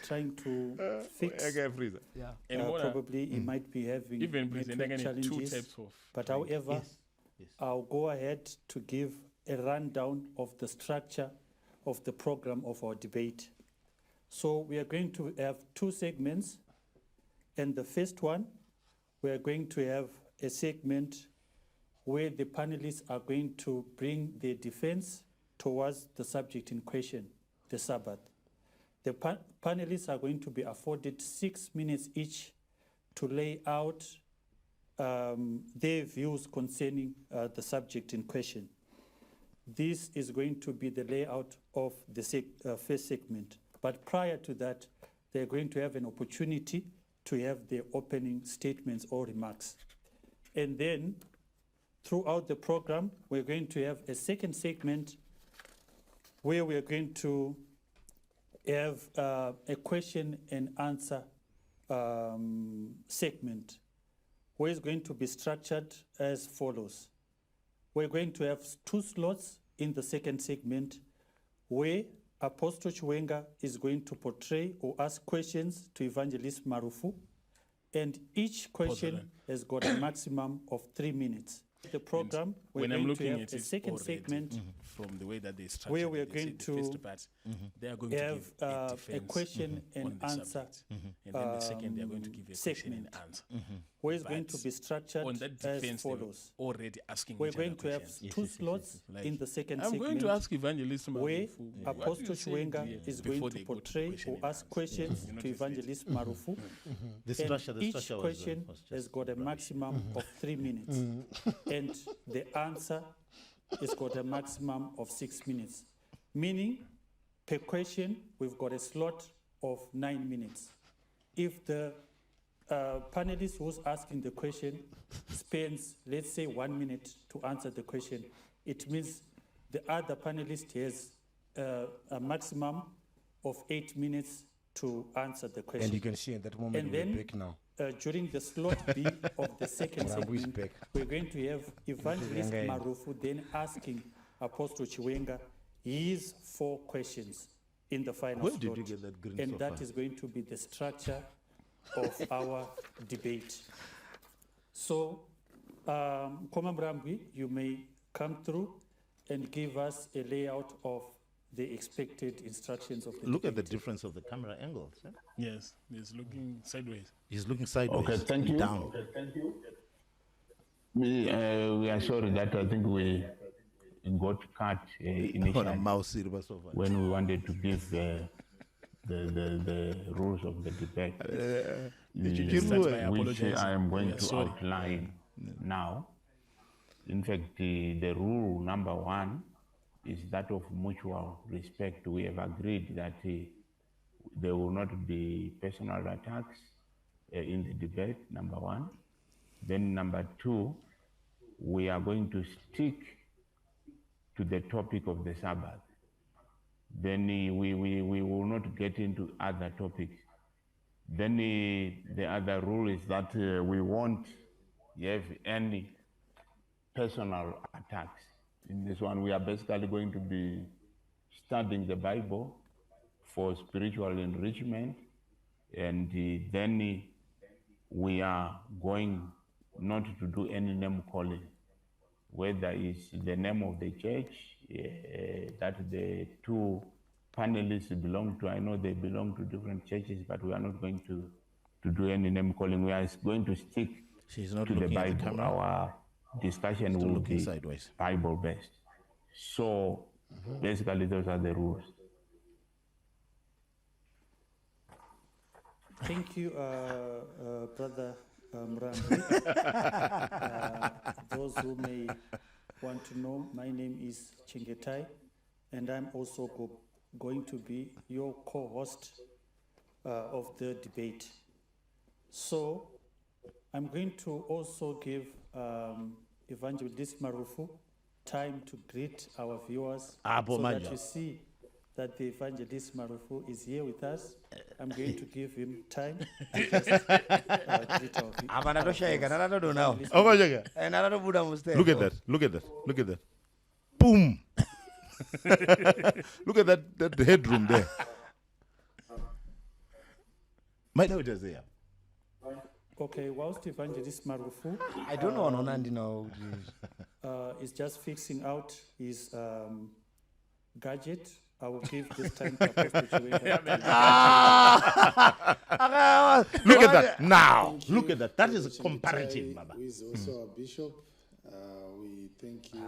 trying to fix. And Probably he might be having even network presenting two challenges. types of. But however, I'll go ahead to give a rundown of the structure of the program of our debate. So we are going to have two segments. And the first one, we are going to have a segment where the panelists are going to bring their defense towards the subject in question, the Sabbath. The panelists are going to be afforded 6 minutes each to lay out their views concerning the subject in question. This is going to be the layout of the first segment. But prior to that, they're going to have an opportunity to have their opening statements or remarks. And then, throughout the program, we're going to have a second segment where we're going to have a question and answer segment, where it's going to be structured as follows. We're going to have 2 slots in the second segment where Apostle Chiwenga is going to portray or ask questions to Evangelist Marufu, and each question has got a maximum of 3 minutes. The program, we're going to have a second segment from the way that they structure where we're going to they are going have to give a question and answer and then the second they are going to give a question and answer. Where it's going to be structured on that as defense, follows. already asking We're each going other to have questions. 2 slots in the second I'm segment going to ask Evangelist where Marufu, what Apostle you said Chiwenga here is before going to they go portray question or and ask answer. questions You to noticed it? Evangelist Marufu. The structure, And the each structure question was just has got a rubbish. maximum of 3 minutes. And the answer has got a maximum of 6 minutes. Meaning, per question, we've got a slot of 9 minutes. If the panelist who's asking the question spends, let's say, 1 minute to answer the question, it means the other panelist has a maximum of 8 minutes to answer the question. And you can see at that moment And we're then, back now. During the slot B of the second Marambu is segment, back. we're going to have Evangelist Chiwenga in. Marufu then asking Apostle Chiwenga his 4 questions in the final Where slot. did you get that green And so that far? is going to be the structure of our debate. So, Koma Mrambwi, you may come through and give us a layout of the expected instructions of the Look at the debate. difference of the camera angles. Eh? Yes, he's looking sideways. He's looking sideways. Okay, thank you. Down. We are sorry that I think we got cut On a initially mouse, it was over. when we wanted to give the rules of the debate, Start by which apologizing. I am going Yeah, to sorry. outline now. In fact, the rule number 1 is that of mutual respect. We have agreed that there will not be personal attacks in the debate, number 1. Then number 2, we are going to stick to the topic of the Sabbath. Then we will not get into other topics. Then the other rule is that we won't have any personal attacks. In this one, we are basically going to be studying the Bible for spiritual enrichment, and then we are going not to do any name calling, whether it's the name of the church that the 2 panelists belong to. I know they belong to different churches, but we are not going to do any name calling. We are going to stick She's not to the looking at the Bible. camera. Our discussion Still will looking be sideways. Bible based. So basically, those are the rules. Thank you, Brother Mrambi. Those who may want to know, my name is Chingetai, and I'm also going to be your co-host of the debate. So I'm going to also give Evangelist Marufu time to greet our viewers so that you see that the Evangelist Marufu is here with us. I'm going to give him time to just greet our viewers. Look at that. Look at that. Look at that. Boom. Look at that headroom there. My daughter is there. Okay, whilst Evangelist Marufu I don't know Nonandi now. is just fixing out his gadget, I will give this time to Apostle Chiwenga. Look at that. Now. Thank you, Look at that. That is Chiwenga, comparative, Baba. who is also our bishop. We thank you.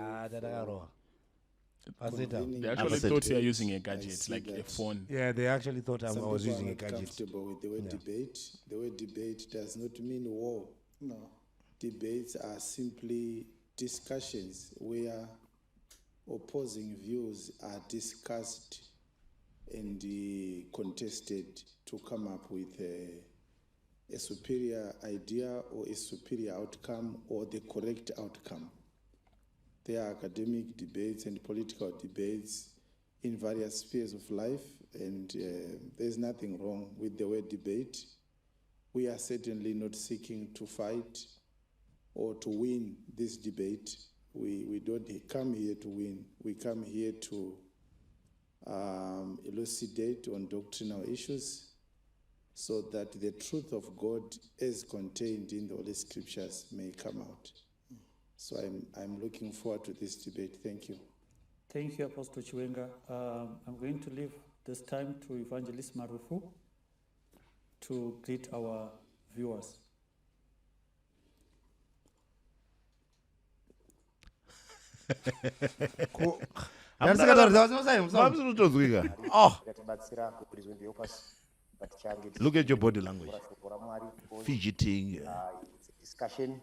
for convening They actually I said- thought you are using a I gadget, see like a that phone. Yeah, they actually thought I some was people using are a not gadget. comfortable with the word Yeah. debate. The word debate does not mean war. No. Debates are simply discussions where opposing views are discussed and contested to come up with a superior idea or a superior outcome or the correct outcome. There are academic debates and political debates in various spheres of life, and there's nothing wrong with the word debate. We are certainly not seeking to fight or to win this debate. We don't come here to win. We come here to elucidate on doctrinal issues so that the truth of God as contained in the Holy Scriptures may come out. So I'm looking forward to this debate. Thank you. Thank you, Apostle Chiwenga. I'm going to leave this time to Evangelist Marufu to greet our viewers. Oh, Look at your body language. Fidgeting. It's a discussion,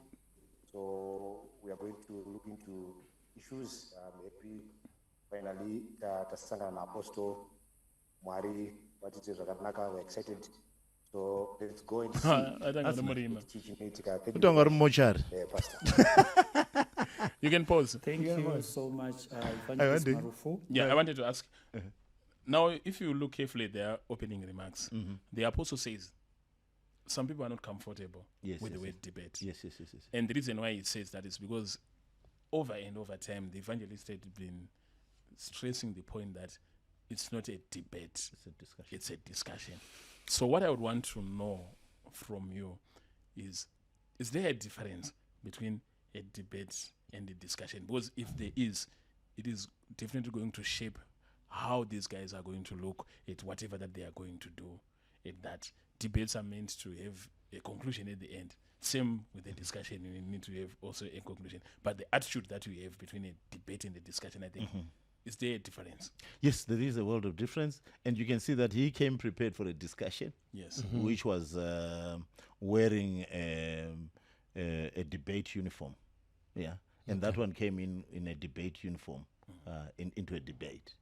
so we are going to look into issues. Happy finally tasangana na Apostle Mwari vatiti zvakanaka. We're excited, so let's go and see. I think I'm Marima. Thank you, Utanga mochari. Pastor. You can pause. Thank you so much, Evangelist Marufu. Yeah, I wanted to ask. Now, if you look carefully at their opening remarks, the apostle says some people are not comfortable with the word debate. Yes. And the reason why he says that is because over and over time, the evangelist had been stressing the point that it's not a debate, it's a discussion. So what I would want to know from you is there a difference between a debate and a discussion? Because if there is, it is definitely going to shape how these guys are going to look at whatever that they are going to do. At that debates are meant to have a conclusion at the end. Same with the discussion, you need to have also a conclusion. But the attitude that you have between a debate and the discussion, I think, is there a difference? Yes, there is a world of difference, and you can see that he came prepared for a discussion. Yes. Which was wearing a debate uniform, and that one came in a debate uniform into a debate.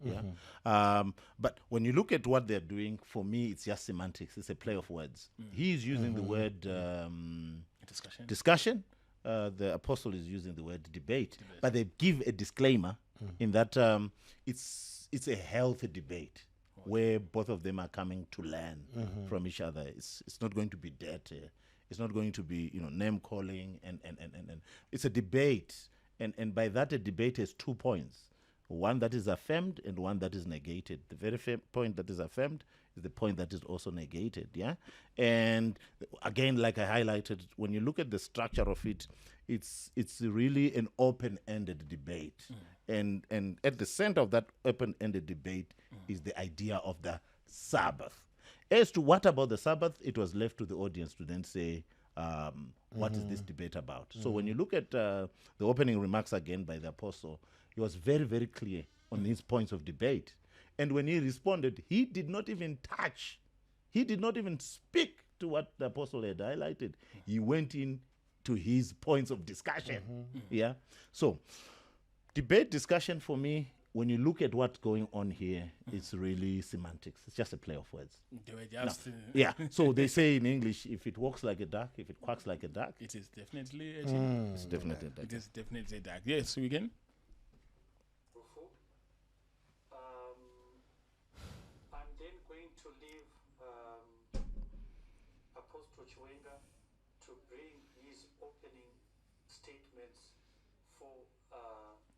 But when you look at what they're doing, for me, it's just semantics. It's a play of words. He's using the word discussion. The apostle is using the word debate, but they give a disclaimer in that it's a healthy debate where both of them are coming to learn from each other. It's not going to be dirty. It's not going to be name calling and it's a debate, and by that a debate has 2 points. One that is affirmed and one that is negated. The very point that is affirmed is the point that is also negated. And again, like I highlighted, when you look at the structure of it, it's really an open-ended debate. And at the center of that open-ended debate is the idea of the Sabbath. As to what about the Sabbath, it was left to the audience to then say, what is this debate about? So when you look at the opening remarks again by the apostle, he was very, very clear on his points of debate. And when he responded, he did not even speak to what the apostle had highlighted. He went in to his points of discussion. So debate discussion for me, when you look at what's going on here, it's really semantics. It's just a play of words. They were just, So they say in English, if it walks like a duck, if it quacks like a duck, it is definitely a it's definitely a duck. It is definitely a duck. Yes, we can. I'm then going to leave Apostle Chiwenga to bring his opening statements for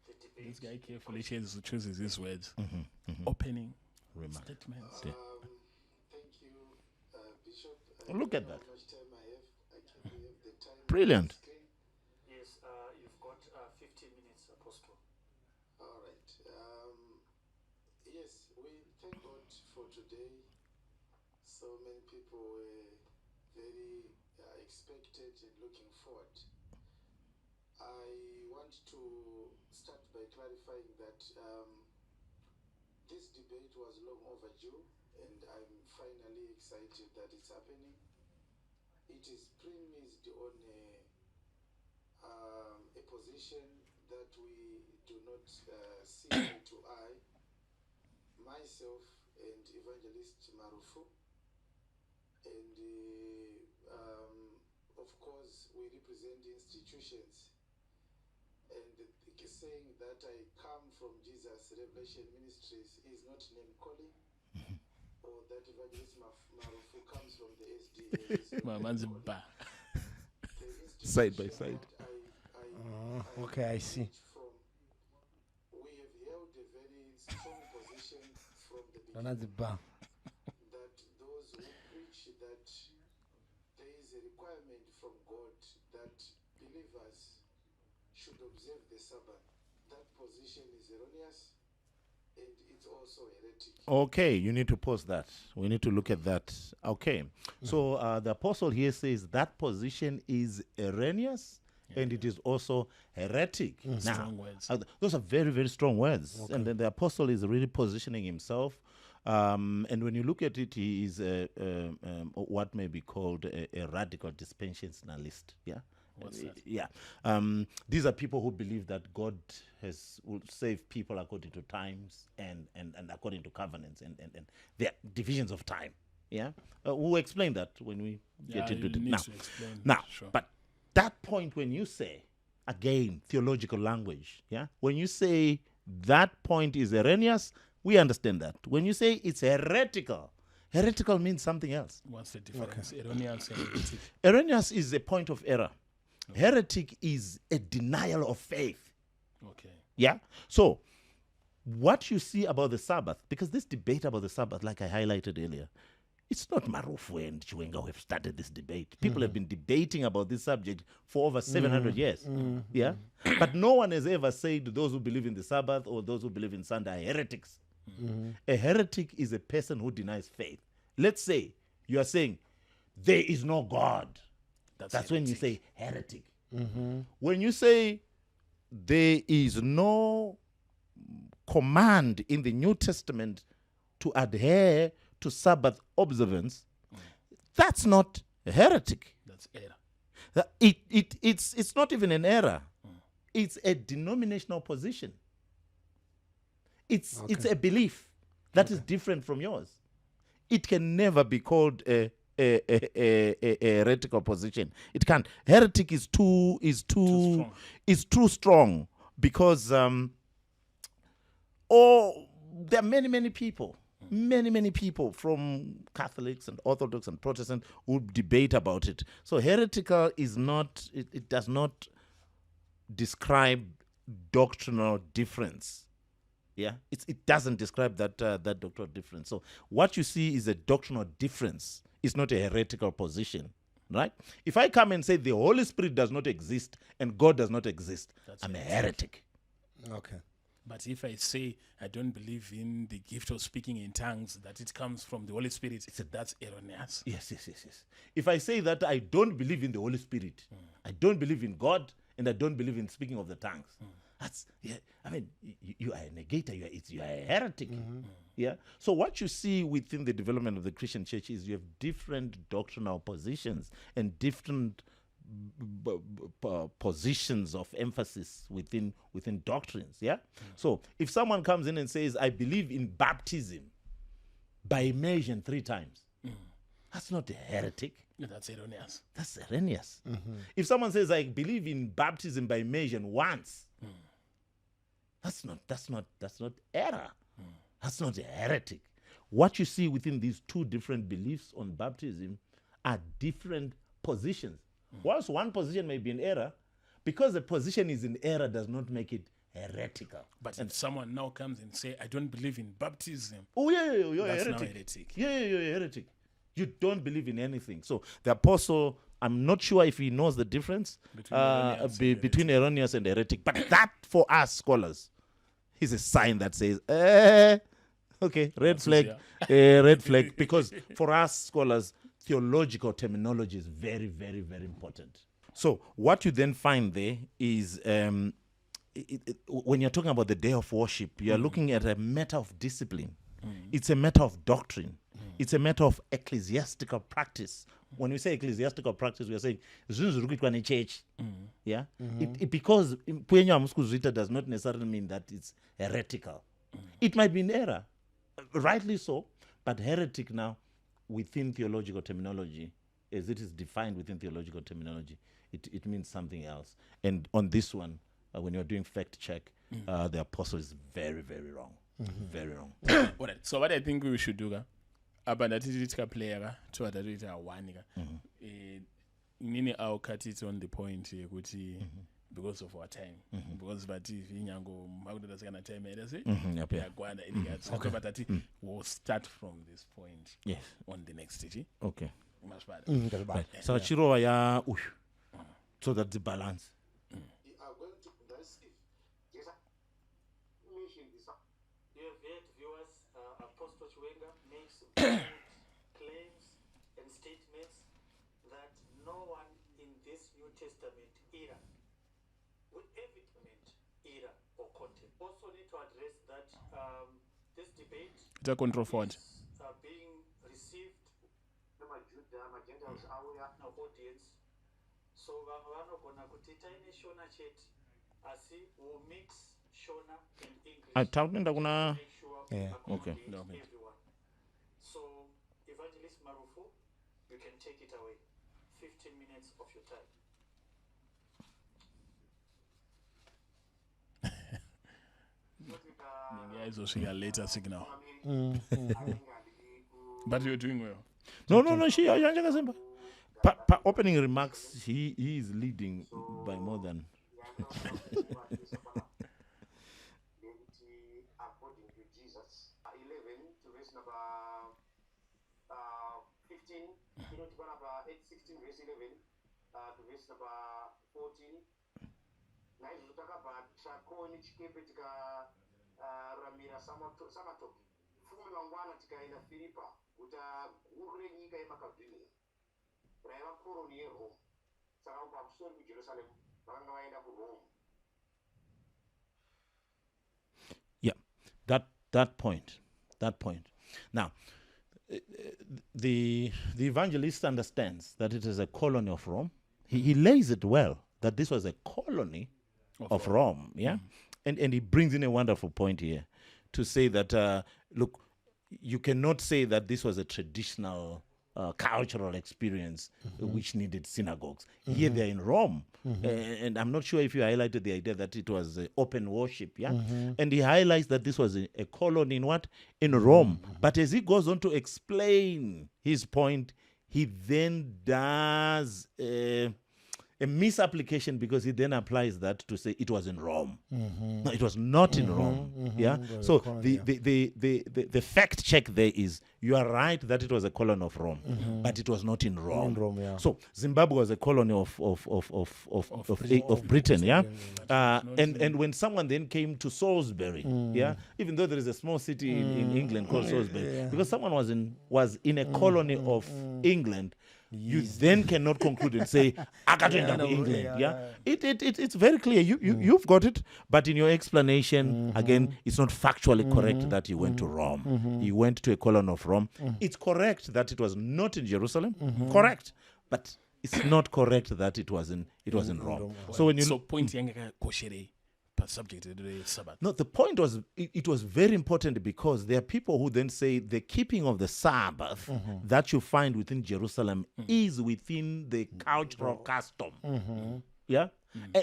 the debate. This guy carefully chooses his words. Opening statements. Thank you, Bishop. Look at that. How much time I have? I can have the time. Brilliant. Yes, you've got 15 minutes, Apostle. All right. Yes, we thank God for today. So many people were very expected and looking forward. I want to start by clarifying that this debate was long overdue, and I'm finally excited that it's happening. It is premised on a position that we do not see eye to eye. Myself and Evangelist Marufu, and of course we represent institutions. And saying that I come from Jesus Revelation Ministries is not name calling, or that Evangelist Marufu comes from the SDA. Side by side. Okay, I see. We have held a very strong position from the beginning that those who preach that there is a requirement from God that believers should observe the Sabbath. That position is erroneous, and it's also heretic. Okay, you need to pause that. We need to look at that. Okay, so the apostle here says that position is erroneous, and it is also heretic. Strong words. Those are very, very strong words. And then the apostle is really positioning himself. And when you look at it, he is what may be called a radical dispensationalist. What's that? These are people who believe that God will save people according to times and according to covenants and their divisions of time. We'll explain that when we get into it now. Sure. But that point, when you say, again, theological language, when you say that point is erroneous, we understand that. When you say it's heretical means something else. What's the difference? Erroneous and heretic. Erroneous is a point of error. Heretic is a denial of faith. Okay. So what you see about the Sabbath, because this debate about the Sabbath, like I highlighted earlier, it's not Marufu and Chiwenga who have started this debate. People have been debating about this subject for over 700 years. But no one has ever said those who believe in the Sabbath or those who believe in Sunday are heretics. A heretic is a person who denies faith. Let's say you are saying there is no God. That's when you say heretic. When you say there is no command in the New Testament to adhere to Sabbath observance, that's not a heretic. That's error. It's not even an error. It's a denominational position. It's a belief that is different from yours. It can never be called a heretical position. It can't. Heretic is too strong because there are many people from Catholics and Orthodox and Protestant who debate about it. So heretical is not. It does not describe doctrinal difference. Yeah, it doesn't describe that doctrinal difference. So what you see is a doctrinal difference. It's not a heretical position, right? If I come and say the Holy Spirit does not exist and God does not exist, I'm a heretic. Okay. But if I say I don't believe in the gift of speaking in tongues, that it comes from the Holy Spirit, that's erroneous. Yes. If I say that I don't believe in the Holy Spirit, I don't believe in God, and I don't believe in speaking of the tongues, that's, yeah, I mean, you are a negator, you are a heretic. Yeah. So what you see within the development of the Christian church is you have different doctrinal positions and different positions of emphasis within doctrines. Yeah. So if someone comes in and says, I believe in baptism by immersion 3 times, that's not a heretic. That's erroneous. That's erroneous. If someone says, I believe in baptism by immersion once, that's not error. That's not a heretic. What you see within these 2 different beliefs on baptism are different positions. Whilst one position may be in error, because the position is in error does not make it heretical. But if someone now comes and say, I don't believe in baptism, you're that's a now heretic. heretic. You're a heretic. You don't believe in anything. So the apostle, I'm not sure if he knows the difference between erroneous and heretic. But that, for us scholars, is a sign that says, okay, red flag, red flag. Because for us scholars, theological terminology is very, very, very important. So what you then find there is when you're talking about the day of worship, you're looking at a matter of discipline. It's a matter of doctrine. It's a matter of ecclesiastical practice. When we say ecclesiastical practice, we are saying church. Yeah, because does not necessarily mean that it's heretical. It might be an error, rightly so, but heretic now within theological terminology, as it is defined within theological terminology, it means something else. And on this one, when you're doing fact check, the apostle is very, very wrong. Very wrong. All right. So what I think we should do, abandatitika player to adata one nini I'll cut it on the point because of our time. Because but if inyango magudata kana time but we'll start from this point on the next stage. Okay. Right. So Chiro ya so that the balance. You have heard, viewers, Apostle Chiwenga makes claims and statements that no one in this New Testament era, with every era or content, also need to address that this debate it's a control forward. Being received Gentiles audience. So vanogona kuti taine Shona chete asi will mix Shona and English. Kuna Okay. Everyone. So Evangelist Marufu, you can take it away. 15 minutes of your time. Later signal. But you're doing well. No. She opening remarks. He is leading by more than. According to Jesus, 11 to verse number 15. You know, 16 verse 11 to verse number 14. Naizo takabva chakoni chikepe tika ramira samatoki. Fume mangwana tikaenda Filipa guta guru renyika yeMakedoniya raiva koroni yeRome. Yeah, that point. Now, the evangelist understands that it is a colony of Rome. He lays it well that this was a colony of Rome. Yeah, and he brings in a wonderful point here to say that look, you cannot say that this was a traditional cultural experience which needed synagogues. Here they're in Rome. And I'm not sure if you highlighted the idea that it was open worship. Yeah. And he highlights that this was a colony in what? In Rome. But as he goes on to explain his point, he then does a misapplication, because he then applies that to say it was in Rome. No, it was not in Rome. Yeah. So the fact check there is, you are right that it was a colony of Rome, but it was not in Rome. Yeah. So Zimbabwe was a colony of Britain. Yeah. And when someone then came to Salisbury, yeah, even though there is a small city in England called Salisbury, because someone was in a colony of England, you then cannot conclude and say England. Yeah, it's very clear. You've got it, but in your explanation, again, it's not factually correct that he went to Rome. He went to a colony of Rome. It's correct that it was not in Jerusalem. Correct, but it's not correct that it was in Rome. So when you point subject to the Sabbath. No, the point was it was very important, because there are people who then say the keeping of the Sabbath that you find within Jerusalem is within the cultural custom. Yeah?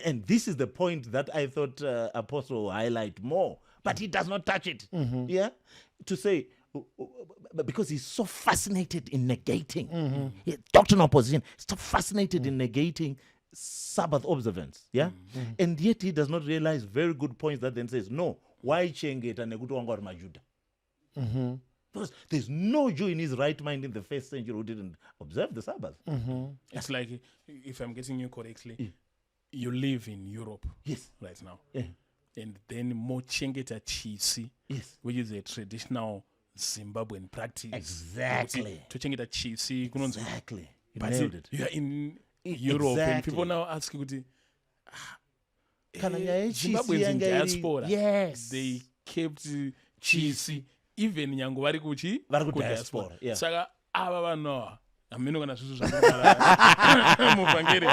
And this is the point that I thought Apostle will highlight more, but he does not touch it. Yeah? To say, because he's so fascinated in negating doctrinal position, so fascinated in negating Sabbath observance, yeah, and yet he does not realize very good points that then says, no, why chengeta nekuti wanga uri maJuda? Because there's no Jew in his right mind in the first century who didn't observe the Sabbath. It's like, if I'm getting you correctly, you live in Europe, right now, and then mo chengeta chisi, which is a traditional Zimbabwean practice. Exactly. To chengeta chisi, exactly. You but nailed it. You are in Europe, and people now ask you, Zimbabweans in diaspora, they kept cheese even nyango vari kuchi diaspora. Saka ava vanhu ameno kana zvisu zvamuvangeri.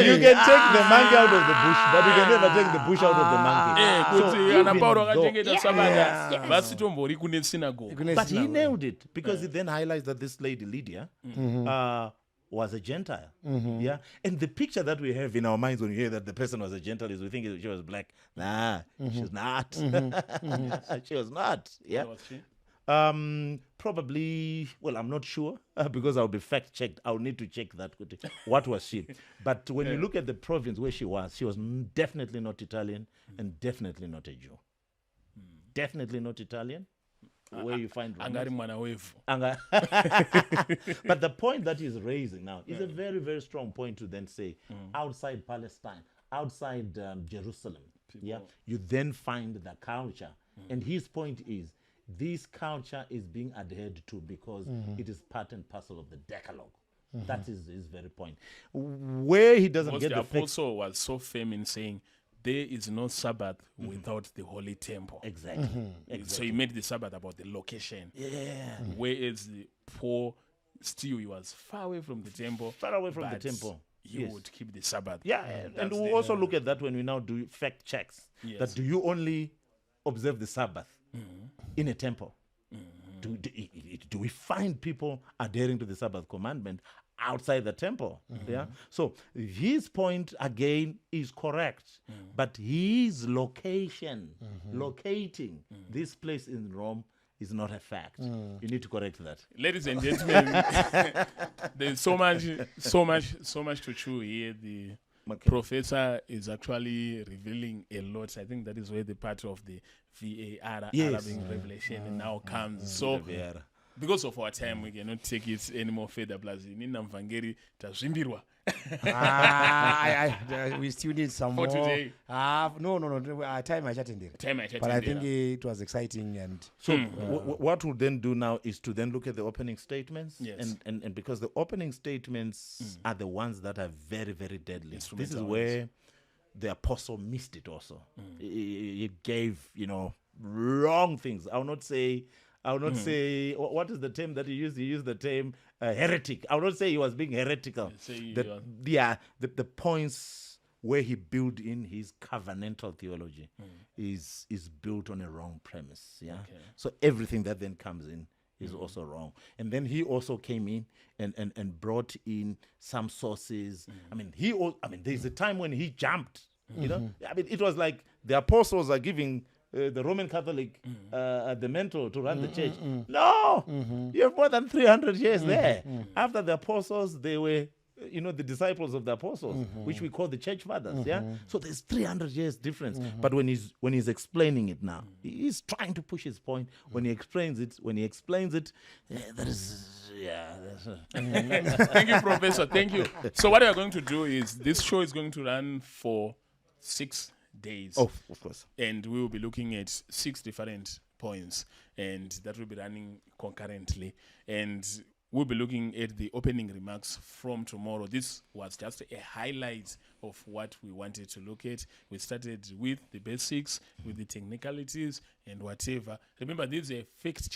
You can take the monkey out of the bush, but you can never take the bush out of the monkey. Kuti ana Paulo akachengeta Sabbath vasitombori kune synagogue. But he nailed it, because he then highlights that this lady Lydia was a Gentile. Yeah. And the picture that we have in our minds when we hear that the person was a Gentile is we think she was black. Nah, she's not. She was not. Yeah. Was she? Probably, well, I'm not sure, because I'll be fact checked. I'll need to check that. What was she? But when you look at the province where she was definitely not Italian and definitely not a Jew. Definitely not Italian. Where you find Romans. But the point that he's raising now is a very, very strong point to then say, outside Palestine, outside Jerusalem, you then find the culture. And his point is, this culture is being adhered to because it is part and parcel of the Decalogue. That is his very point. Where he doesn't get the apostle was so firm in saying, there is no Sabbath without the holy temple. Exactly. So he made the Sabbath about the location. Whereas the poor, still he was far away from the temple. He would keep the Sabbath. And we'll also look at that when we now do fact checks. That do you only observe the Sabbath in a temple? Do we find people adhering to the Sabbath commandment outside the temple? So his point again is correct, but his locating this place in Rome is not a fact. You need to correct that. Ladies and gentlemen, there's so much to chew here. The professor is actually revealing a lot. I think that is where the part of the VAR Arabic revelation now comes. So because of our time, we cannot take it any more further. Plus, in Mvangeri, tazvimbirwa. We still need some For more. today. No. Time I chatted there. But I think it was exciting and So what we'll then do now is to then look at the opening statements. Yes. And because the opening statements are the ones that are very, very deadly. This is Instrumental, where the apostle missed it also. He gave, wrong things. I will not say, what is the term that he used? He used the term heretic. I will not say he was being heretical. The points where he built in his covenantal theology is built on a wrong premise. Yeah. Okay. So everything that then comes in is also wrong. And then he also came in and brought in some sources. There's a time when he jumped. It was like the apostles are giving the Roman Catholic the mentor to run the church. No, you have more than 300 years there. After the apostles, they were the disciples of the apostles, which we call the church fathers. Yeah. So there's 300 years difference. But when he's explaining it now, he's trying to push his point. When he explains it, that is Thank you, Professor. Thank you. So what we are going to do is this show is going to run for 6 days. Oh, of course. And we will be looking at 6 different points, and that will be running concurrently. And we'll be looking at the opening remarks from tomorrow. This was just a highlight of what we wanted to look at. We started with the basics, with the technicalities, and whatever. Remember, this is a fixed